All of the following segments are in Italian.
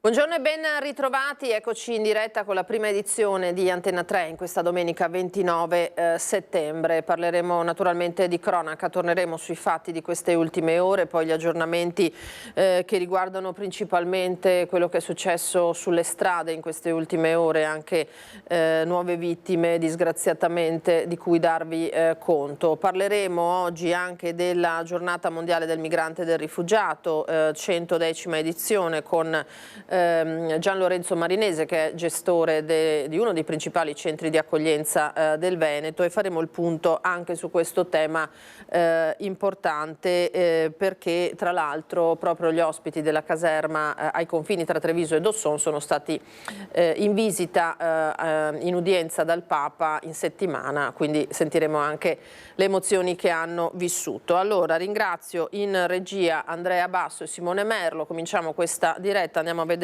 Buongiorno e ben ritrovati, eccoci in diretta con la prima edizione di Antenna 3 in questa domenica 29 settembre. Parleremo naturalmente di cronaca, torneremo sui fatti di queste ultime ore, poi gli aggiornamenti che riguardano principalmente quello che è successo sulle strade in queste ultime ore, anche nuove vittime disgraziatamente di cui darvi conto. Parleremo oggi anche della giornata mondiale del migrante e del rifugiato, 110ª edizione con Gian Lorenzo Marinese, che è gestore di uno dei principali centri di accoglienza del Veneto, e faremo il punto anche su questo tema importante perché tra l'altro proprio gli ospiti della caserma ai confini tra Treviso e Dosson sono stati in visita in udienza dal Papa in settimana, quindi sentiremo anche le emozioni che hanno vissuto. Allora ringrazio in regia Andrea Basso e Simone Merlo. Cominciamo questa diretta, andiamo a vedere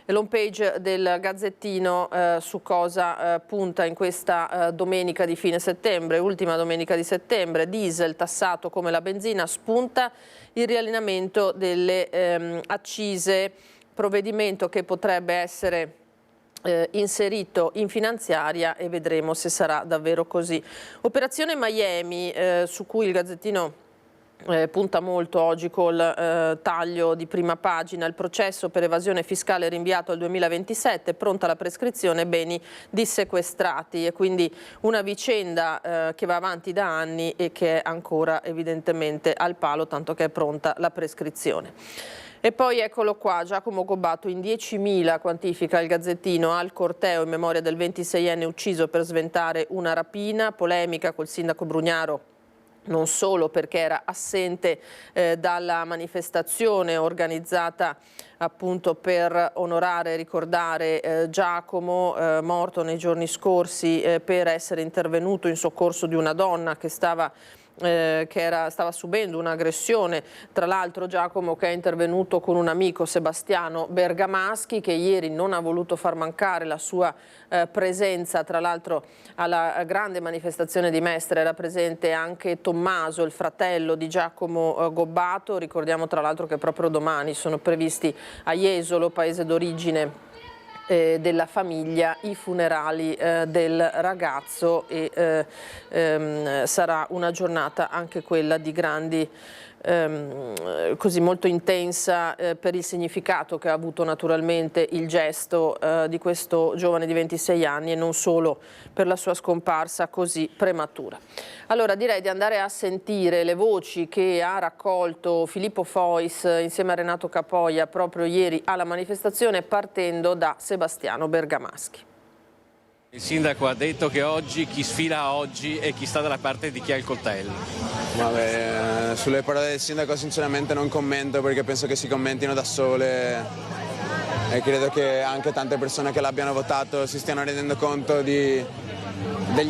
l'home page del Gazzettino su cosa punta in questa domenica di fine settembre, ultima domenica di settembre. Diesel tassato come la benzina, spunta il riallineamento delle accise, provvedimento che potrebbe essere inserito in finanziaria e vedremo se sarà davvero così. Operazione Miami, su cui il Gazzettino punta molto oggi col taglio di prima pagina. Il processo per evasione fiscale rinviato al 2027, pronta la prescrizione, beni dissequestrati, e quindi una vicenda che va avanti da anni e che è ancora evidentemente al palo, tanto che è pronta la prescrizione. E poi eccolo qua, Giacomo Gobbato in 10.000 quantifica il Gazzettino al corteo in memoria del 26enne ucciso per sventare una rapina, polemica col sindaco Brugnaro, non solo perché era assente dalla manifestazione organizzata appunto per onorare e ricordare Giacomo, morto nei giorni scorsi per essere intervenuto in soccorso di una donna che stava subendo un'aggressione. Tra l'altro Giacomo che è intervenuto con un amico, Sebastiano Bergamaschi, che ieri non ha voluto far mancare la sua presenza. Tra l'altro alla grande manifestazione di Mestre era presente anche Tommaso, il fratello di Giacomo Gobbato. Ricordiamo tra l'altro che proprio domani sono previsti a Jesolo, paese d'origine della famiglia, i funerali del ragazzo, e sarà una giornata anche quella di grandi così molto intensa per il significato che ha avuto naturalmente il gesto di questo giovane di 26 anni e non solo per la sua scomparsa così prematura. Allora direi di andare a sentire le voci che ha raccolto Filippo Fois insieme a Renato Capoia proprio ieri alla manifestazione, partendo da Sebastiano Bergamaschi. Il sindaco ha detto che oggi chi sfila oggi è chi sta dalla parte di chi ha il coltello. Vabbè, sulle parole del sindaco sinceramente non commento, perché penso che si commentino da sole, e credo che anche tante persone che l'abbiano votato si stiano rendendo conto degli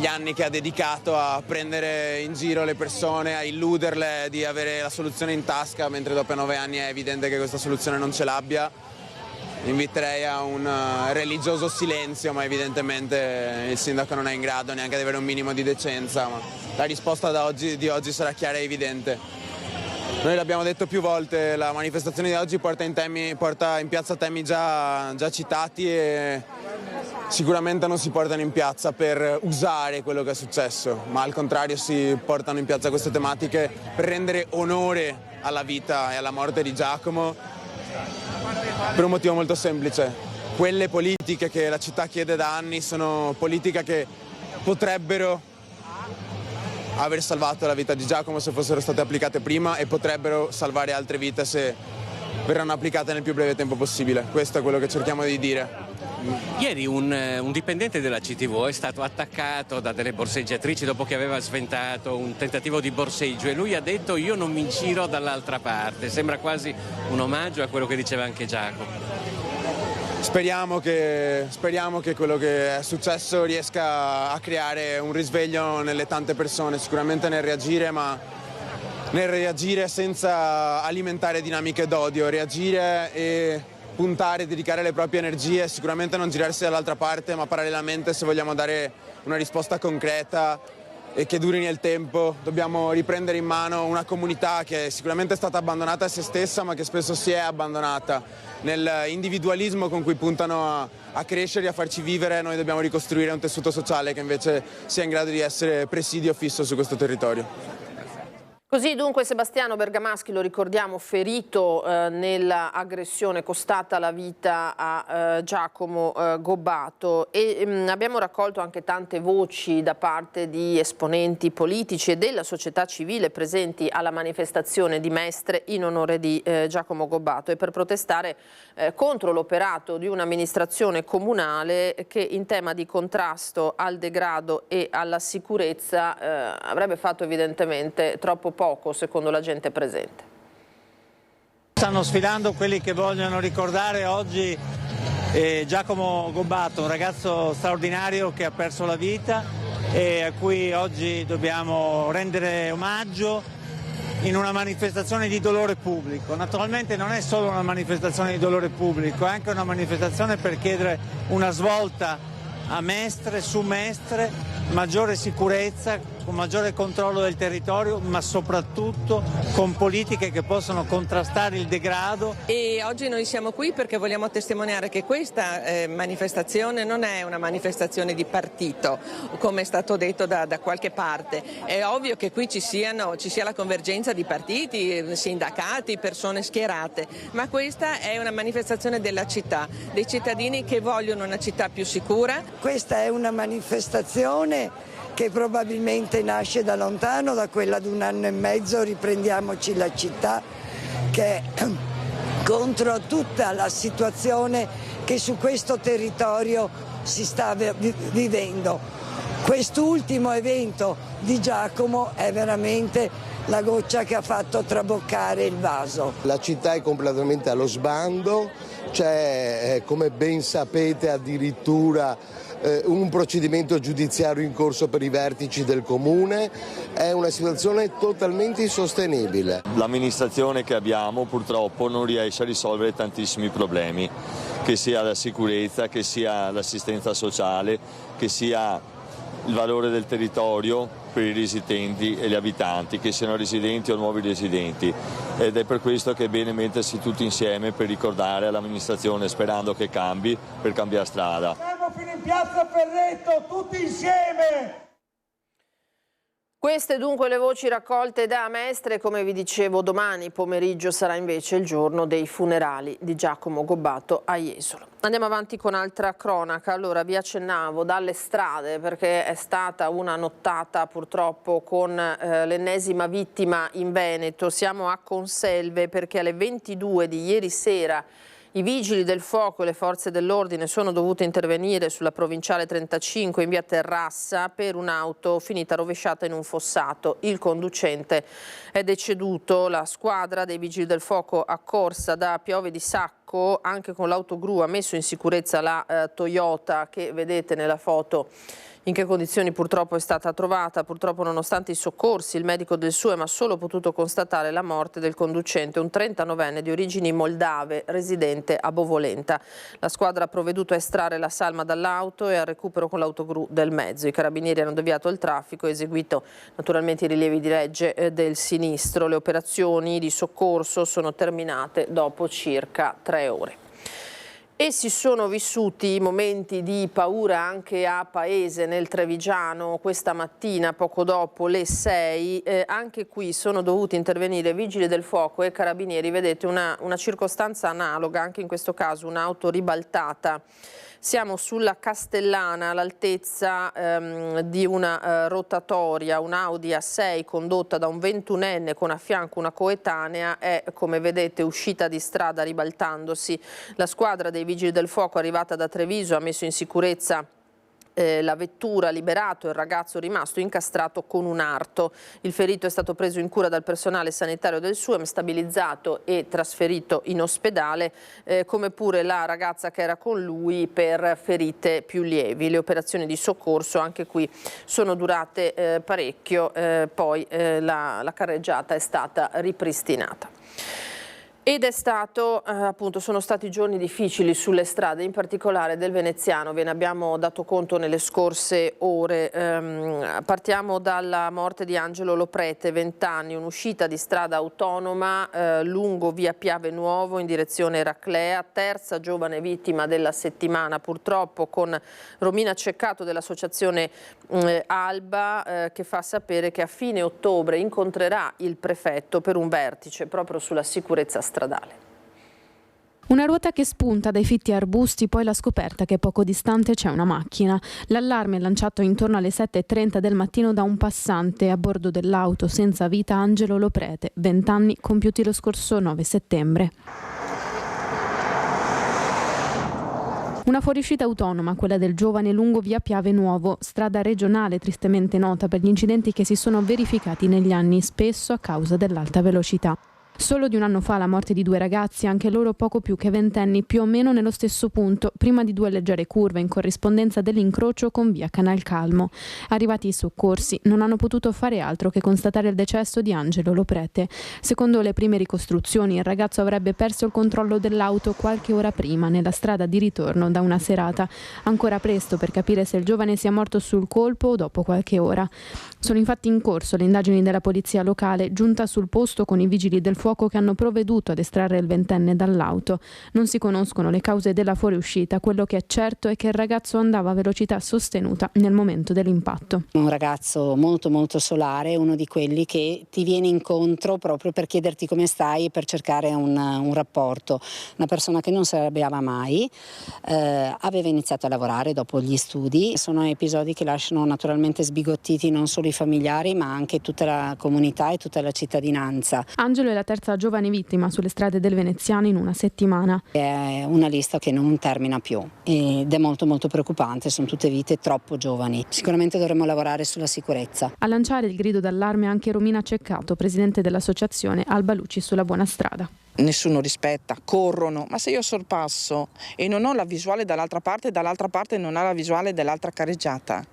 anni che ha dedicato a prendere in giro le persone, a illuderle di avere la soluzione in tasca, mentre dopo 9 anni è evidente che questa soluzione non ce l'abbia. Inviterei a un religioso silenzio, ma evidentemente il sindaco non è in grado neanche di avere un minimo di decenza. Ma la risposta di oggi sarà chiara e evidente. Noi l'abbiamo detto più volte, la manifestazione di oggi porta in piazza temi già citati, e sicuramente non si portano in piazza per usare quello che è successo, ma al contrario si portano in piazza queste tematiche per rendere onore alla vita e alla morte di Giacomo, per un motivo molto semplice. Quelle politiche che la città chiede da anni sono politiche che potrebbero aver salvato la vita di Giacomo se fossero state applicate prima, e potrebbero salvare altre vite se verranno applicate nel più breve tempo possibile. Questo è quello che cerchiamo di dire. Ieri un dipendente della CTV è stato attaccato da delle borseggiatrici dopo che aveva sventato un tentativo di borseggio, e lui ha detto: io non mi giro dall'altra parte. Sembra quasi un omaggio a quello che diceva anche Giacomo. Speriamo che quello che è successo riesca a creare un risveglio nelle tante persone, sicuramente nel reagire, ma nel reagire senza alimentare dinamiche d'odio, reagire e puntare, dedicare le proprie energie, sicuramente non girarsi dall'altra parte, ma parallelamente, se vogliamo dare una risposta concreta e che duri nel tempo, dobbiamo riprendere in mano una comunità che sicuramente è stata abbandonata a se stessa, ma che spesso si è abbandonata. nell'individualismo con cui puntano a crescere e a farci vivere. Noi dobbiamo ricostruire un tessuto sociale che invece sia in grado di essere presidio fisso su questo territorio. Così dunque Sebastiano Bergamaschi, lo ricordiamo, ferito nell'aggressione costata la vita a Giacomo Gobbato, e abbiamo raccolto anche tante voci da parte di esponenti politici e della società civile presenti alla manifestazione di Mestre in onore di Giacomo Gobbato e per protestare contro l'operato di un'amministrazione comunale che in tema di contrasto al degrado e alla sicurezza avrebbe fatto evidentemente troppo poco, secondo la gente presente. Stanno sfilando quelli che vogliono ricordare oggi Giacomo Gobbato, un ragazzo straordinario che ha perso la vita e a cui oggi dobbiamo rendere omaggio in una manifestazione di dolore pubblico. Naturalmente non è solo una manifestazione di dolore pubblico, è anche una manifestazione per chiedere una svolta a Mestre, su Mestre, maggiore sicurezza, con maggiore controllo del territorio, ma soprattutto con politiche che possano contrastare il degrado. E oggi noi siamo qui perché vogliamo testimoniare che questa manifestazione non è una manifestazione di partito, come è stato detto da qualche parte. È ovvio che qui ci sia la convergenza di partiti, sindacati, persone schierate, ma questa è una manifestazione della città, dei cittadini che vogliono una città più sicura. Questa è una manifestazione che probabilmente nasce da lontano, da quella di 1 anno e mezzo, Riprendiamoci la città, che è contro tutta la situazione che su questo territorio si sta vivendo. Quest'ultimo evento di Giacomo è veramente la goccia che ha fatto traboccare il vaso. La città è completamente allo sbando, c'è, come ben sapete, addirittura un procedimento giudiziario in corso per i vertici del comune. È una situazione totalmente insostenibile. L'amministrazione che abbiamo purtroppo non riesce a risolvere tantissimi problemi, che sia la sicurezza, che sia l'assistenza sociale, che sia il valore del territorio per i residenti e gli abitanti, che siano residenti o nuovi residenti, ed è per questo che è bene mettersi tutti insieme per ricordare all'amministrazione, sperando che cambi, per cambiare strada. Siamo fino in piazza Ferretto, tutti insieme! Queste dunque le voci raccolte da Mestre. Come vi dicevo, domani pomeriggio sarà invece il giorno dei funerali di Giacomo Gobbato a Jesolo. Andiamo avanti con altra cronaca. Allora, vi accennavo dalle strade, perché è stata una nottata purtroppo con l'ennesima vittima in Veneto. Siamo a Conselve perché alle 22 di ieri sera i vigili del fuoco e le forze dell'ordine sono dovute intervenire sulla provinciale 35 in via Terrassa per un'auto finita rovesciata in un fossato. Il conducente è deceduto. La squadra dei vigili del fuoco accorsa da Piove di Sacco, anche con l'autogru, ha messo in sicurezza la Toyota che vedete nella foto in che condizioni purtroppo è stata trovata. Purtroppo, nonostante i soccorsi, il medico del SUEM ha solo potuto constatare la morte del conducente, un 39enne di origini moldave residente a Bovolenta. La squadra ha provveduto a estrarre la salma dall'auto e al recupero con l'autogru del mezzo. I carabinieri hanno deviato il traffico e eseguito naturalmente i rilievi di legge del sinistro. Le operazioni di soccorso sono terminate dopo circa 3 ore. E si sono vissuti momenti di paura anche a Paese, nel Trevigiano, questa mattina poco dopo le 6. Anche qui sono dovuti intervenire vigili del fuoco e carabinieri. Vedete una circostanza analoga, anche in questo caso un'auto ribaltata. Siamo sulla Castellana, all'altezza di una rotatoria, un'Audi A6 condotta da un 21enne con a fianco una coetanea è, come vedete, uscita di strada ribaltandosi. La squadra dei vigili del fuoco arrivata da Treviso ha messo in sicurezza la vettura, liberato il ragazzo rimasto incastrato con un arto. Il ferito è stato preso in cura dal personale sanitario del SUEM, stabilizzato e trasferito in ospedale, come pure la ragazza che era con lui per ferite più lievi. Le operazioni di soccorso anche qui sono durate parecchio, poi la carreggiata è stata ripristinata. Ed è stato, appunto, sono stati giorni difficili sulle strade, in particolare del veneziano, ve ne abbiamo dato conto nelle scorse ore. Partiamo dalla morte di Angelo Loprete, 20 anni, un'uscita di strada autonoma lungo via Piave Nuovo in direzione Eraclea, terza giovane vittima della settimana, purtroppo, con Romina Ceccato dell'associazione Alba, che fa sapere che a fine ottobre incontrerà il prefetto per un vertice proprio sulla sicurezza stradale. Una ruota che spunta dai fitti arbusti, poi la scoperta che poco distante c'è una macchina. L'allarme è lanciato intorno alle 7:30 del mattino da un passante. A bordo dell'auto senza vita Angelo Loprete, 20 anni, compiuti lo scorso 9 settembre. Una fuoriuscita autonoma, quella del giovane lungo via Piave Nuovo, strada regionale tristemente nota per gli incidenti che si sono verificati negli anni, spesso a causa dell'alta velocità. Solo di un anno fa la morte di 2 ragazzi, anche loro poco più che ventenni, più o meno nello stesso punto, prima di 2 leggere curve in corrispondenza dell'incrocio con via Canalcalmo. Arrivati i soccorsi, non hanno potuto fare altro che constatare il decesso di Angelo Loprete. Secondo le prime ricostruzioni, il ragazzo avrebbe perso il controllo dell'auto qualche ora prima, nella strada di ritorno da una serata. Ancora presto per capire se il giovane sia morto sul colpo o dopo qualche ora. Sono infatti in corso le indagini della polizia locale, giunta sul posto con i vigili del fuoco che hanno provveduto ad estrarre il ventenne dall'auto. Non si conoscono le cause della fuoriuscita, quello che è certo è che il ragazzo andava a velocità sostenuta nel momento dell'impatto. Un ragazzo molto molto solare, uno di quelli che ti viene incontro proprio per chiederti come stai e per cercare un rapporto. Una persona che non si arrabbiava mai, aveva iniziato a lavorare dopo gli studi. Sono episodi che lasciano naturalmente sbigottiti non solo i familiari ma anche tutta la comunità e tutta la cittadinanza. Angelo è la terza giovane vittima sulle strade del veneziano in una settimana. È una lista che non termina più ed è molto molto preoccupante, sono tutte vite troppo giovani. Sicuramente dovremmo lavorare sulla sicurezza. A lanciare il grido d'allarme anche Romina Ceccato, presidente dell'associazione Alba Luci sulla buona strada. Nessuno rispetta, corrono, ma se io sorpasso e non ho la visuale dall'altra parte non ha la visuale dell'altra carreggiata,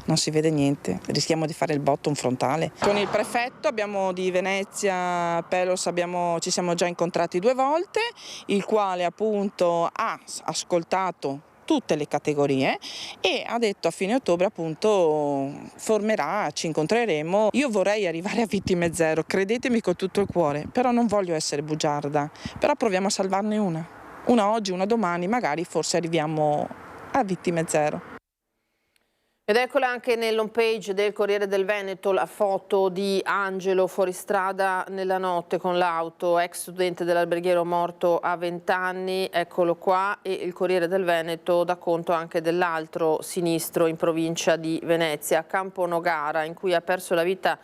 non si vede niente, rischiamo di fare il botto, un frontale. Con il prefetto di Venezia, Pelos, ci siamo già incontrati 2 volte, il quale appunto ha ascoltato tutte le categorie e ha detto a fine ottobre appunto formerà, ci incontreremo. Io vorrei arrivare a vittime zero, credetemi con tutto il cuore, però non voglio essere bugiarda, però proviamo a salvarne una oggi, una domani, magari forse arriviamo a vittime zero. Ed eccola anche nell'home page del Corriere del Veneto la foto di Angelo fuori strada nella notte con l'auto, ex studente dell'alberghiero morto a 20 anni, eccolo qua, e il Corriere del Veneto dà conto anche dell'altro sinistro in provincia di Venezia, a Campo Nogara, in cui ha perso la vita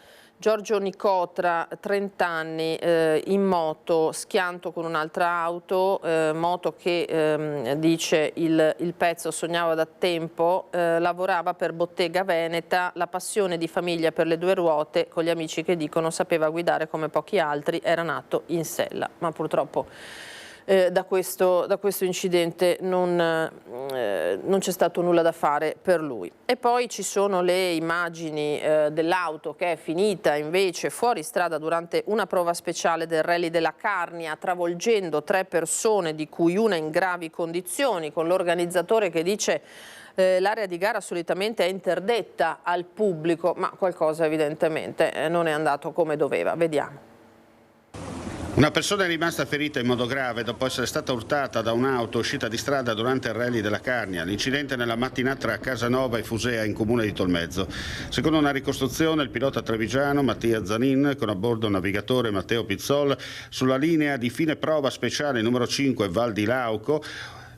Giorgio Nicotra, 30 anni, in moto, schianto con un'altra auto, moto che, dice il pezzo, sognava da tempo, lavorava per Bottega Veneta, la passione di famiglia per le 2 ruote, con gli amici che dicono sapeva guidare come pochi altri, era nato in sella, ma purtroppo da questo incidente non c'è stato nulla da fare per lui. E poi ci sono le immagini dell'auto che è finita invece fuori strada durante una prova speciale del Rally della Carnia, travolgendo 3 persone, di cui una in gravi condizioni, con l'organizzatore che dice l'area di gara solitamente è interdetta al pubblico, ma qualcosa evidentemente non è andato come doveva. Vediamo. Una persona è rimasta ferita in modo grave dopo essere stata urtata da un'auto uscita di strada durante il Rally della Carnia. L'incidente nella mattinata tra Casanova e Fusea in comune di Tolmezzo. Secondo una ricostruzione, il pilota trevigiano Mattia Zanin, con a bordo il navigatore Matteo Pizzol, sulla linea di fine prova speciale numero 5 Val di Lauco,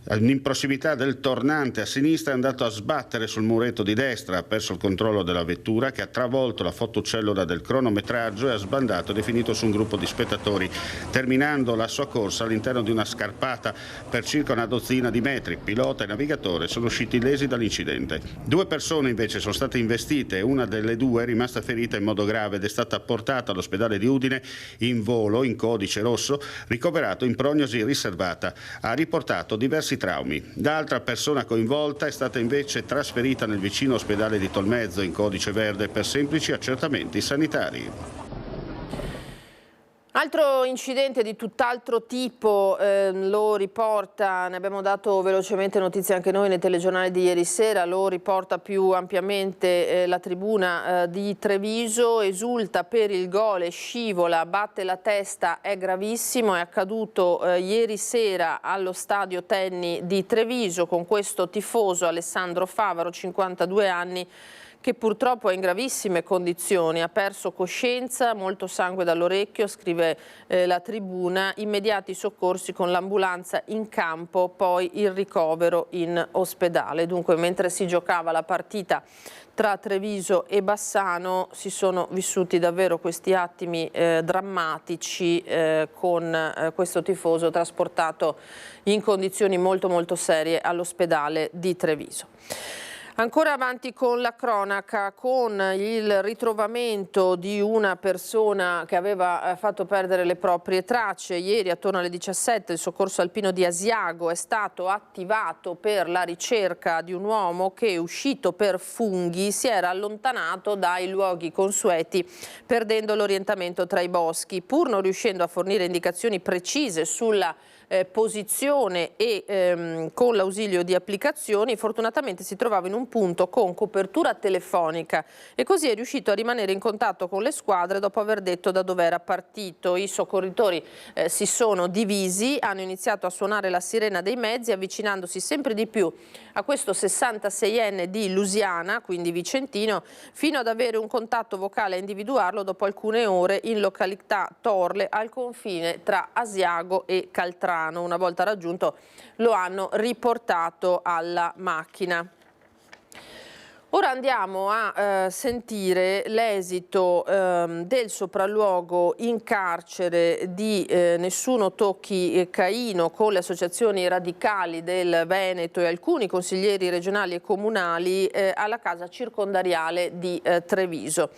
in prossimità del tornante a sinistra è andato a sbattere sul muretto di destra, ha perso il controllo della vettura che ha travolto la fotocellula del cronometraggio e ha sbandato ed è finito su un gruppo di spettatori, terminando la sua corsa all'interno di una scarpata per circa una dozzina di metri. Pilota e navigatore sono usciti illesi dall'incidente. 2 persone invece sono state investite e una delle 2 è rimasta ferita in modo grave ed è stata portata all'ospedale di Udine in volo, in codice rosso, ricoverato in prognosi riservata. Ha riportato diversi traumi. L'altra persona coinvolta è stata invece trasferita nel vicino ospedale di Tolmezzo in codice verde per semplici accertamenti sanitari. Altro incidente di tutt'altro tipo, lo riporta, ne abbiamo dato velocemente notizia anche noi nei telegiornali di ieri sera, lo riporta più ampiamente la tribuna di Treviso, esulta per il gol e scivola, batte la testa, è gravissimo, è accaduto ieri sera allo stadio Tenni di Treviso con questo tifoso Alessandro Favaro, 52 anni, che purtroppo è in gravissime condizioni, ha perso coscienza, molto sangue dall'orecchio, scrive la tribuna, immediati soccorsi con l'ambulanza in campo, poi il ricovero in ospedale. Dunque, mentre si giocava la partita tra Treviso e Bassano si sono vissuti davvero questi attimi drammatici con questo tifoso trasportato in condizioni molto serie all'ospedale di Treviso. Ancora avanti con la cronaca, con il ritrovamento di una persona che aveva fatto perdere le proprie tracce. Ieri attorno alle 17 il soccorso alpino di Asiago è stato attivato per la ricerca di un uomo che, uscito per funghi, si era allontanato dai luoghi consueti perdendo l'orientamento tra i boschi. Pur non riuscendo a fornire indicazioni precise sulla posizione e con l'ausilio di applicazioni, fortunatamente si trovava in un punto con copertura telefonica e così è riuscito a rimanere in contatto con le squadre dopo aver detto da dove era partito. I soccorritori si sono divisi, hanno iniziato a suonare la sirena dei mezzi avvicinandosi sempre di più a questo 66enne di Lusiana, quindi vicentino, fino ad avere un contatto vocale e individuarlo dopo alcune ore in località Torle al confine tra Asiago e Caltrano. Una volta raggiunto lo hanno riportato alla macchina. Ora andiamo a sentire l'esito del sopralluogo in carcere di Nessuno Tocchi Caino con le associazioni radicali del Veneto e alcuni consiglieri regionali e comunali alla casa circondariale di Treviso.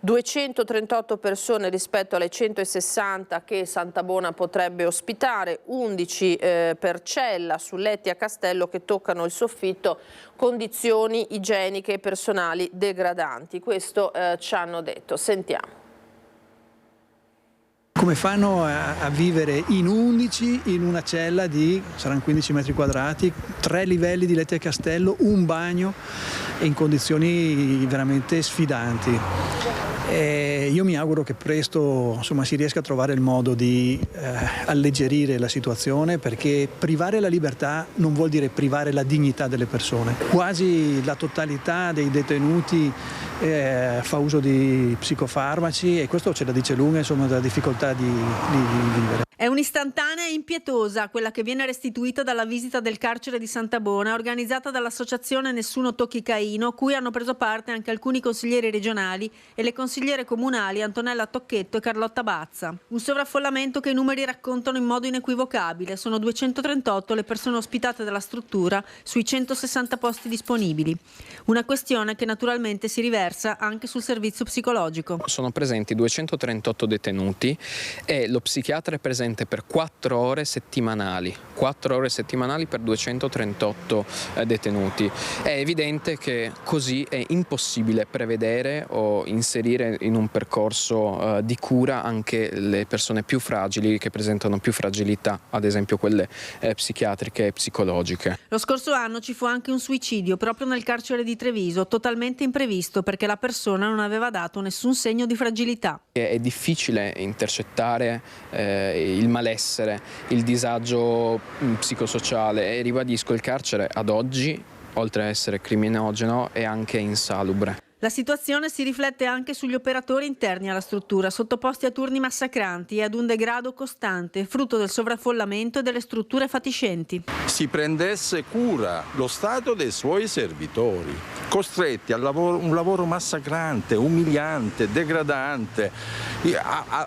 238 persone rispetto alle 160 che Santabona potrebbe ospitare, 11 per cella su letti a castello che toccano il soffitto, condizioni igieniche e personali degradanti. Questo ci hanno detto. Sentiamo. Come fanno a vivere in 11 in una cella di, saranno 15 metri quadrati, 3 livelli di letti a castello, un bagno in condizioni veramente sfidanti. Io mi auguro che presto si riesca a trovare il modo di alleggerire la situazione, perché privare la libertà non vuol dire privare la dignità delle persone. Quasi la totalità dei detenuti fa uso di psicofarmaci e questo ce la dice lunga della difficoltà di vivere. È un'istantanea impietosa quella che viene restituita dalla visita del carcere di Santabona organizzata dall'associazione Nessuno Tocchi Caino, a cui hanno preso parte anche alcuni consiglieri regionali e le consigliere comunali Antonella Tocchetto e Carlotta Bazza. Un sovraffollamento che i numeri raccontano in modo inequivocabile. Sono 238 le persone ospitate dalla struttura sui 160 posti disponibili. Una questione che naturalmente si riversa anche sul servizio psicologico. Sono presenti 238 detenuti e lo psichiatra è presente per 4 ore settimanali. 4 ore settimanali per 238 detenuti. È evidente che così è impossibile prevedere o inserire in un percorso di cura anche le persone più fragili, che presentano più fragilità, ad esempio quelle psichiatriche e psicologiche. Lo scorso anno ci fu anche un suicidio proprio nel carcere di Treviso, totalmente imprevisto perché la persona non aveva dato nessun segno di fragilità. È difficile intercettare il malessere, il disagio psicosociale e ribadisco, il carcere ad oggi, oltre a essere criminogeno, è anche insalubre. La situazione si riflette anche sugli operatori interni alla struttura, sottoposti a turni massacranti e ad un degrado costante, frutto del sovraffollamento e delle strutture fatiscenti. Si prendesse cura lo Stato dei suoi servitori, costretti al lavoro, un lavoro massacrante, umiliante, degradante,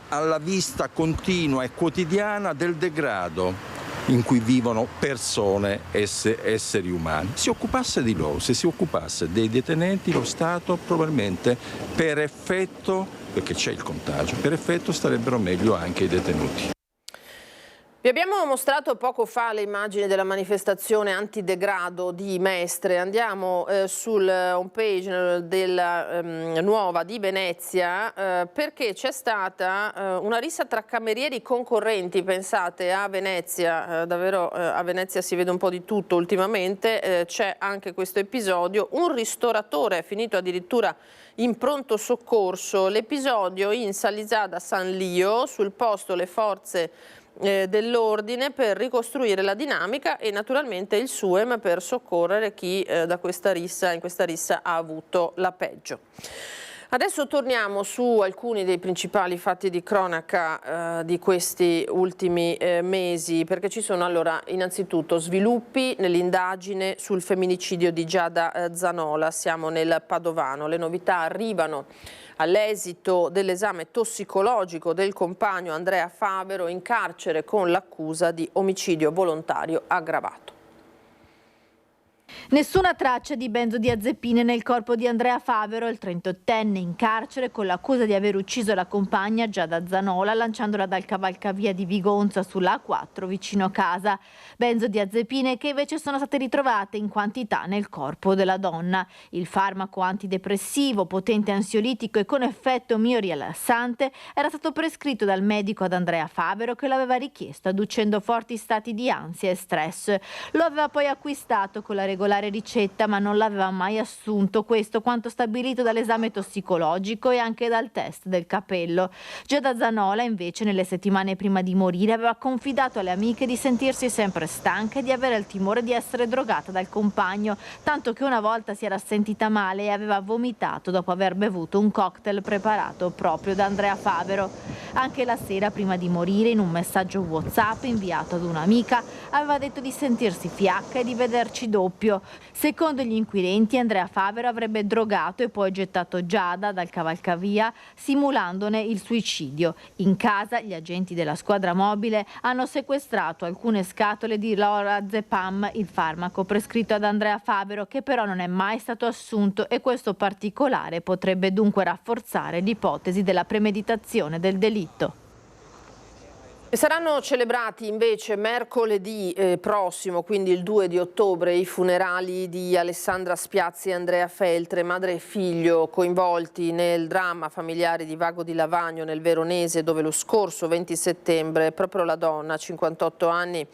alla vista continua e quotidiana del degrado in cui vivono persone, esseri umani. Si occupasse di loro, se si occupasse dei detenenti, lo Stato probabilmente per effetto, perché c'è il contagio, per effetto starebbero meglio anche i detenuti. Vi abbiamo mostrato poco fa le immagini della manifestazione antidegrado di Mestre. Andiamo sul homepage della Nuova di Venezia perché c'è stata una rissa tra camerieri concorrenti. Pensate, a Venezia, davvero a Venezia si vede un po' di tutto ultimamente, c'è anche questo episodio. Un ristoratore è finito addirittura in pronto soccorso. L'episodio in Salisada San Lio, sul posto le forze dell'ordine per ricostruire la dinamica e naturalmente il SUEM per soccorrere chi in questa rissa ha avuto la peggio. Adesso torniamo su alcuni dei principali fatti di cronaca di questi ultimi mesi, perché ci sono allora innanzitutto sviluppi nell'indagine sul femminicidio di Giada Zanola. Siamo nel Padovano, le novità arrivano all'esito dell'esame tossicologico del compagno Andrea Favero, in carcere con l'accusa di omicidio volontario aggravato. Nessuna traccia di benzodiazepine nel corpo di Andrea Favero, il 38enne in carcere con l'accusa di aver ucciso la compagna Giada Zanola lanciandola dal cavalcavia di Vigonza sulla A4 vicino casa. Benzodiazepine che invece sono state ritrovate in quantità nel corpo della donna. Il farmaco antidepressivo, potente ansiolitico e con effetto miorilassante era stato prescritto dal medico ad Andrea Favero, che l'aveva richiesto adducendo forti stati di ansia e stress. Lo aveva poi acquistato con la regolare ricetta, ma non l'aveva mai assunto, questo quanto stabilito dall'esame tossicologico e anche dal test del capello. Giada Zanola invece nelle settimane prima di morire aveva confidato alle amiche di sentirsi sempre stanca e di avere il timore di essere drogata dal compagno, tanto che una volta si era sentita male e aveva vomitato dopo aver bevuto un cocktail preparato proprio da Andrea Favero. Anche la sera prima di morire, in un messaggio WhatsApp inviato ad un'amica, aveva detto di sentirsi fiacca e di vederci doppio. Secondo gli inquirenti, Andrea Favero avrebbe drogato e poi gettato Giada dal cavalcavia, simulandone il suicidio. In casa, gli agenti della squadra mobile hanno sequestrato alcune scatole di lorazepam, il farmaco prescritto ad Andrea Favero, che però non è mai stato assunto, e questo particolare potrebbe dunque rafforzare l'ipotesi della premeditazione del delitto. E saranno celebrati invece mercoledì prossimo, quindi il 2 di ottobre, i funerali di Alessandra Spiazzi e Andrea Feltre, madre e figlio coinvolti nel dramma familiare di Vago di Lavagno nel Veronese, dove lo scorso 20 settembre proprio la donna, 58 anni,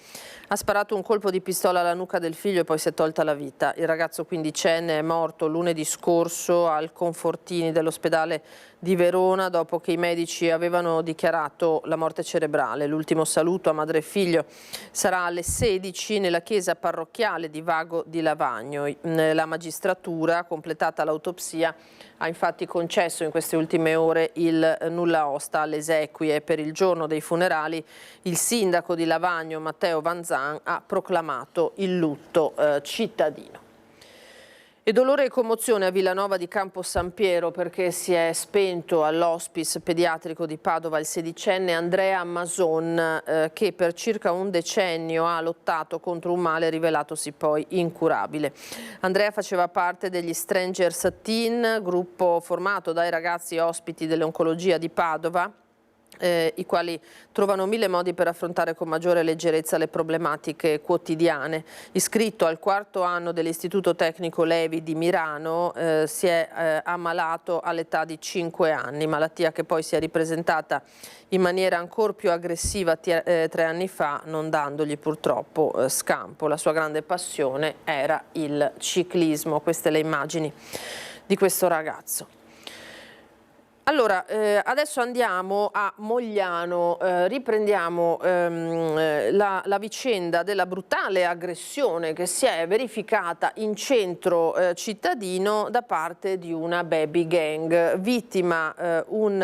ha sparato un colpo di pistola alla nuca del figlio e poi si è tolta la vita. Il ragazzo quindicenne è morto lunedì scorso al Confortini dell'ospedale di Verona dopo che i medici avevano dichiarato la morte cerebrale. L'ultimo saluto a madre e figlio sarà alle 16 nella chiesa parrocchiale di Vago di Lavagno. La magistratura, completata l'autopsia, ha infatti concesso in queste ultime ore il nulla osta alle esequie. Per il giorno dei funerali il sindaco di Lavagno, Matteo Vanzan, ha proclamato il lutto cittadino. E dolore e commozione a Villanova di Campo San Piero perché si è spento all'hospice pediatrico di Padova il sedicenne Andrea Mason che per circa un decennio ha lottato contro un male rivelatosi poi incurabile. Andrea faceva parte degli Strangers Teen, gruppo formato dai ragazzi ospiti dell'oncologia di Padova, i quali trovano mille modi per affrontare con maggiore leggerezza le problematiche quotidiane. Iscritto al 4º anno dell'Istituto Tecnico Levi di Milano, si è ammalato all'età di 5 anni, malattia che poi si è ripresentata in maniera ancora più aggressiva 3 anni fa, non dandogli purtroppo scampo. La sua grande passione era il ciclismo. Queste le immagini di questo ragazzo. Allora, adesso andiamo a Mogliano, riprendiamo la vicenda della brutale aggressione che si è verificata in centro cittadino da parte di una baby gang. Vittima un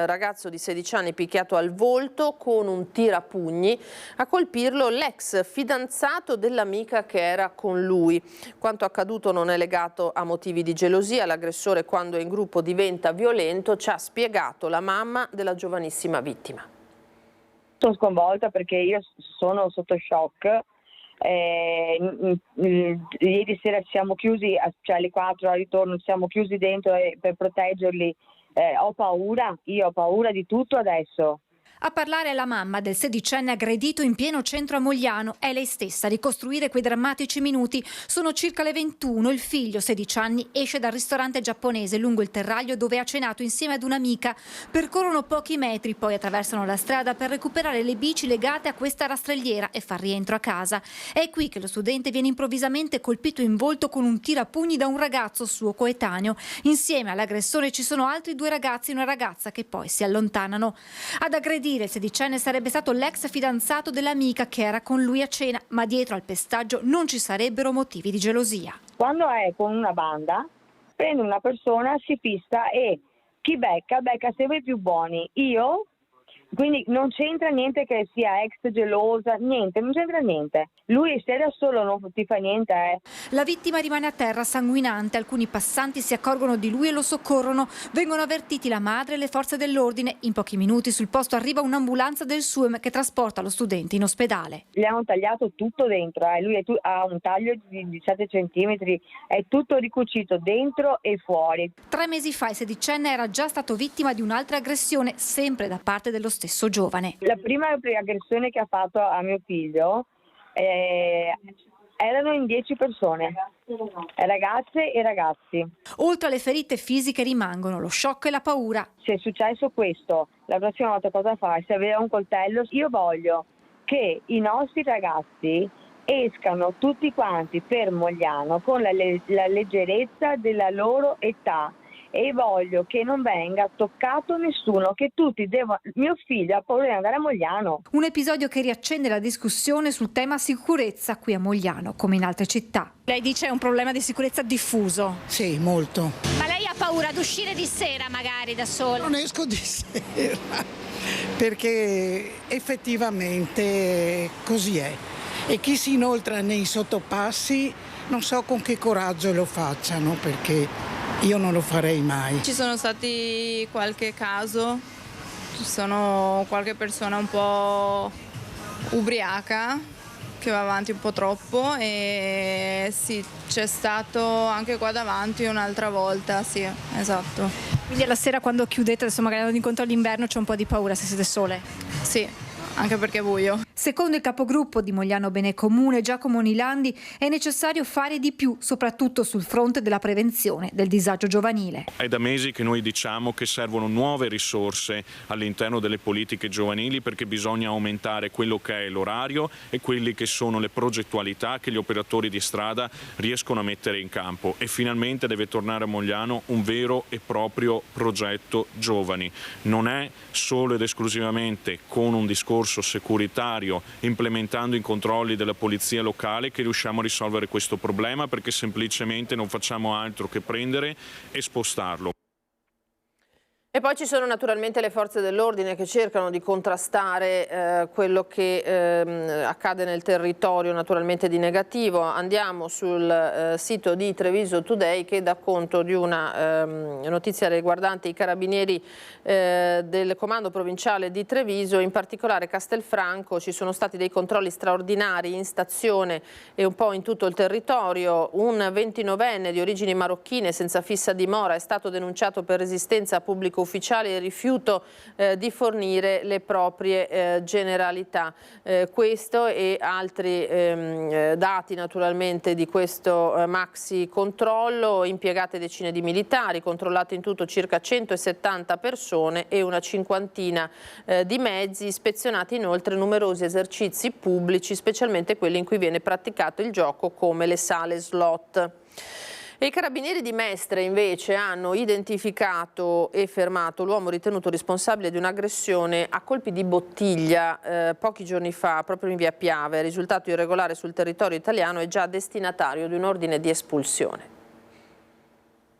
ragazzo di 16 anni picchiato al volto con un tirapugni, a colpirlo l'ex fidanzato dell'amica che era con lui. Quanto accaduto non è legato a motivi di gelosia, l'aggressore quando è in gruppo diventa violento, ci ha spiegato la mamma della giovanissima vittima. Sono sconvolta perché io sono sotto shock. Ieri sera ci siamo chiusi, cioè alle 4 al ritorno ci siamo chiusi dentro per proteggerli. Ho paura, io ho paura di tutto adesso. A parlare è la mamma del 16enne aggredito in pieno centro a Mogliano. È lei stessa a ricostruire quei drammatici minuti. Sono circa le 21. Il figlio, 16 anni, esce dal ristorante giapponese lungo il terraglio dove ha cenato insieme ad un'amica. Percorrono pochi metri, poi attraversano la strada per recuperare le bici legate a questa rastrelliera e far rientro a casa. È qui che lo studente viene improvvisamente colpito in volto con un tirapugni da un ragazzo suo coetaneo. Insieme all'aggressore ci sono altri 2 ragazzi e una ragazza che poi si allontanano. Ad aggredire il 16enne sarebbe stato l'ex fidanzato dell'amica che era con lui a cena, ma dietro al pestaggio non ci sarebbero motivi di gelosia. Quando è con una banda, prende una persona, si fissa e chi becca sempre i più buoni. Io? Quindi non c'entra niente che sia ex gelosa, niente, non c'entra niente. Lui se da solo non ti fa niente. La vittima rimane a terra sanguinante, alcuni passanti si accorgono di lui e lo soccorrono. Vengono avvertiti la madre e le forze dell'ordine. In pochi minuti sul posto arriva un'ambulanza del SUEM che trasporta lo studente in ospedale. Gli hanno tagliato tutto dentro, lui ha un taglio di 7 centimetri, è tutto ricucito dentro e fuori. 3 mesi fa il 16enne era già stato vittima di un'altra aggressione, sempre da parte dello stesso giovane. La prima aggressione che ha fatto a mio figlio erano in 10 persone, ragazze e ragazzi. Oltre alle ferite fisiche rimangono lo shock e la paura. Se è successo questo, la prossima volta cosa fai? Se aveva un coltello, io voglio che i nostri ragazzi escano tutti quanti per Mogliano con la leggerezza della loro età. E voglio che non venga toccato nessuno, che tutti devono. Mio figlio ha paura di andare a Mogliano. Un episodio che riaccende la discussione sul tema sicurezza qui a Mogliano, come in altre città. Lei dice è un problema di sicurezza diffuso. Sì, molto. Ma lei ha paura di uscire di sera magari da sola? Non esco di sera, perché effettivamente così è. E chi si inoltra nei sottopassi non so con che coraggio lo facciano, perché io non lo farei mai. Ci sono stati qualche caso, ci sono qualche persona un po' ubriaca che va avanti un po' troppo e sì, c'è stato anche qua davanti un'altra volta, sì, esatto. Quindi alla sera quando chiudete, adesso magari andando incontro all'inverno, c'è un po' di paura se siete sole? Sì, anche perché è buio. Secondo il capogruppo di Mogliano Bene Comune, Giacomo Nilandi, è necessario fare di più, soprattutto sul fronte della prevenzione del disagio giovanile. È da mesi che noi diciamo che servono nuove risorse all'interno delle politiche giovanili, perché bisogna aumentare quello che è l'orario e quelli che sono le progettualità che gli operatori di strada riescono a mettere in campo, e finalmente deve tornare a Mogliano un vero e proprio progetto giovani. Non è solo ed esclusivamente con un discorso securitario, implementando i controlli della polizia locale, che riusciamo a risolvere questo problema, perché semplicemente non facciamo altro che prendere e spostarlo. E poi ci sono naturalmente le forze dell'ordine che cercano di contrastare quello che accade nel territorio, naturalmente di negativo. Andiamo sul sito di Treviso Today, che dà conto di una notizia riguardante i carabinieri del comando provinciale di Treviso, in particolare Castelfranco. Ci sono stati dei controlli straordinari in stazione e un po' in tutto il territorio. Un 29enne di origini marocchine senza fissa dimora è stato denunciato per resistenza a pubblico ufficiale e rifiuto di fornire le proprie generalità. Questo e altri dati naturalmente di questo maxi controllo: impiegate decine di militari, controllate in tutto circa 170 persone e una cinquantina di mezzi, ispezionati inoltre numerosi esercizi pubblici, specialmente quelli in cui viene praticato il gioco, come le sale slot. E i carabinieri di Mestre invece hanno identificato e fermato l'uomo ritenuto responsabile di un'aggressione a colpi di bottiglia pochi giorni fa, proprio in via Piave. Risultato irregolare sul territorio italiano, e già destinatario di un ordine di espulsione.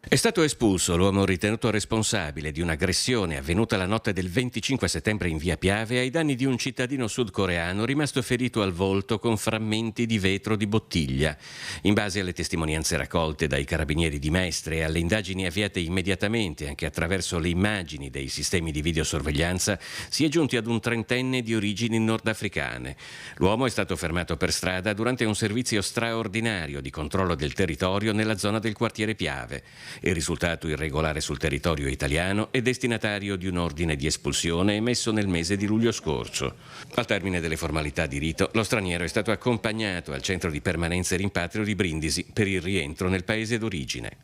È stato espulso l'uomo ritenuto responsabile di un'aggressione avvenuta la notte del 25 settembre in via Piave ai danni di un cittadino sudcoreano rimasto ferito al volto con frammenti di vetro di bottiglia. In base alle testimonianze raccolte dai carabinieri di Mestre e alle indagini avviate immediatamente anche attraverso le immagini dei sistemi di videosorveglianza, si è giunti ad un trentenne di origini nordafricane. L'uomo è stato fermato per strada durante un servizio straordinario di controllo del territorio nella zona del quartiere Piave. Il risultato irregolare sul territorio italiano è destinatario di un ordine di espulsione emesso nel mese di luglio scorso. Al termine delle formalità di rito, lo straniero è stato accompagnato al centro di permanenza e rimpatrio di Brindisi per il rientro nel paese d'origine.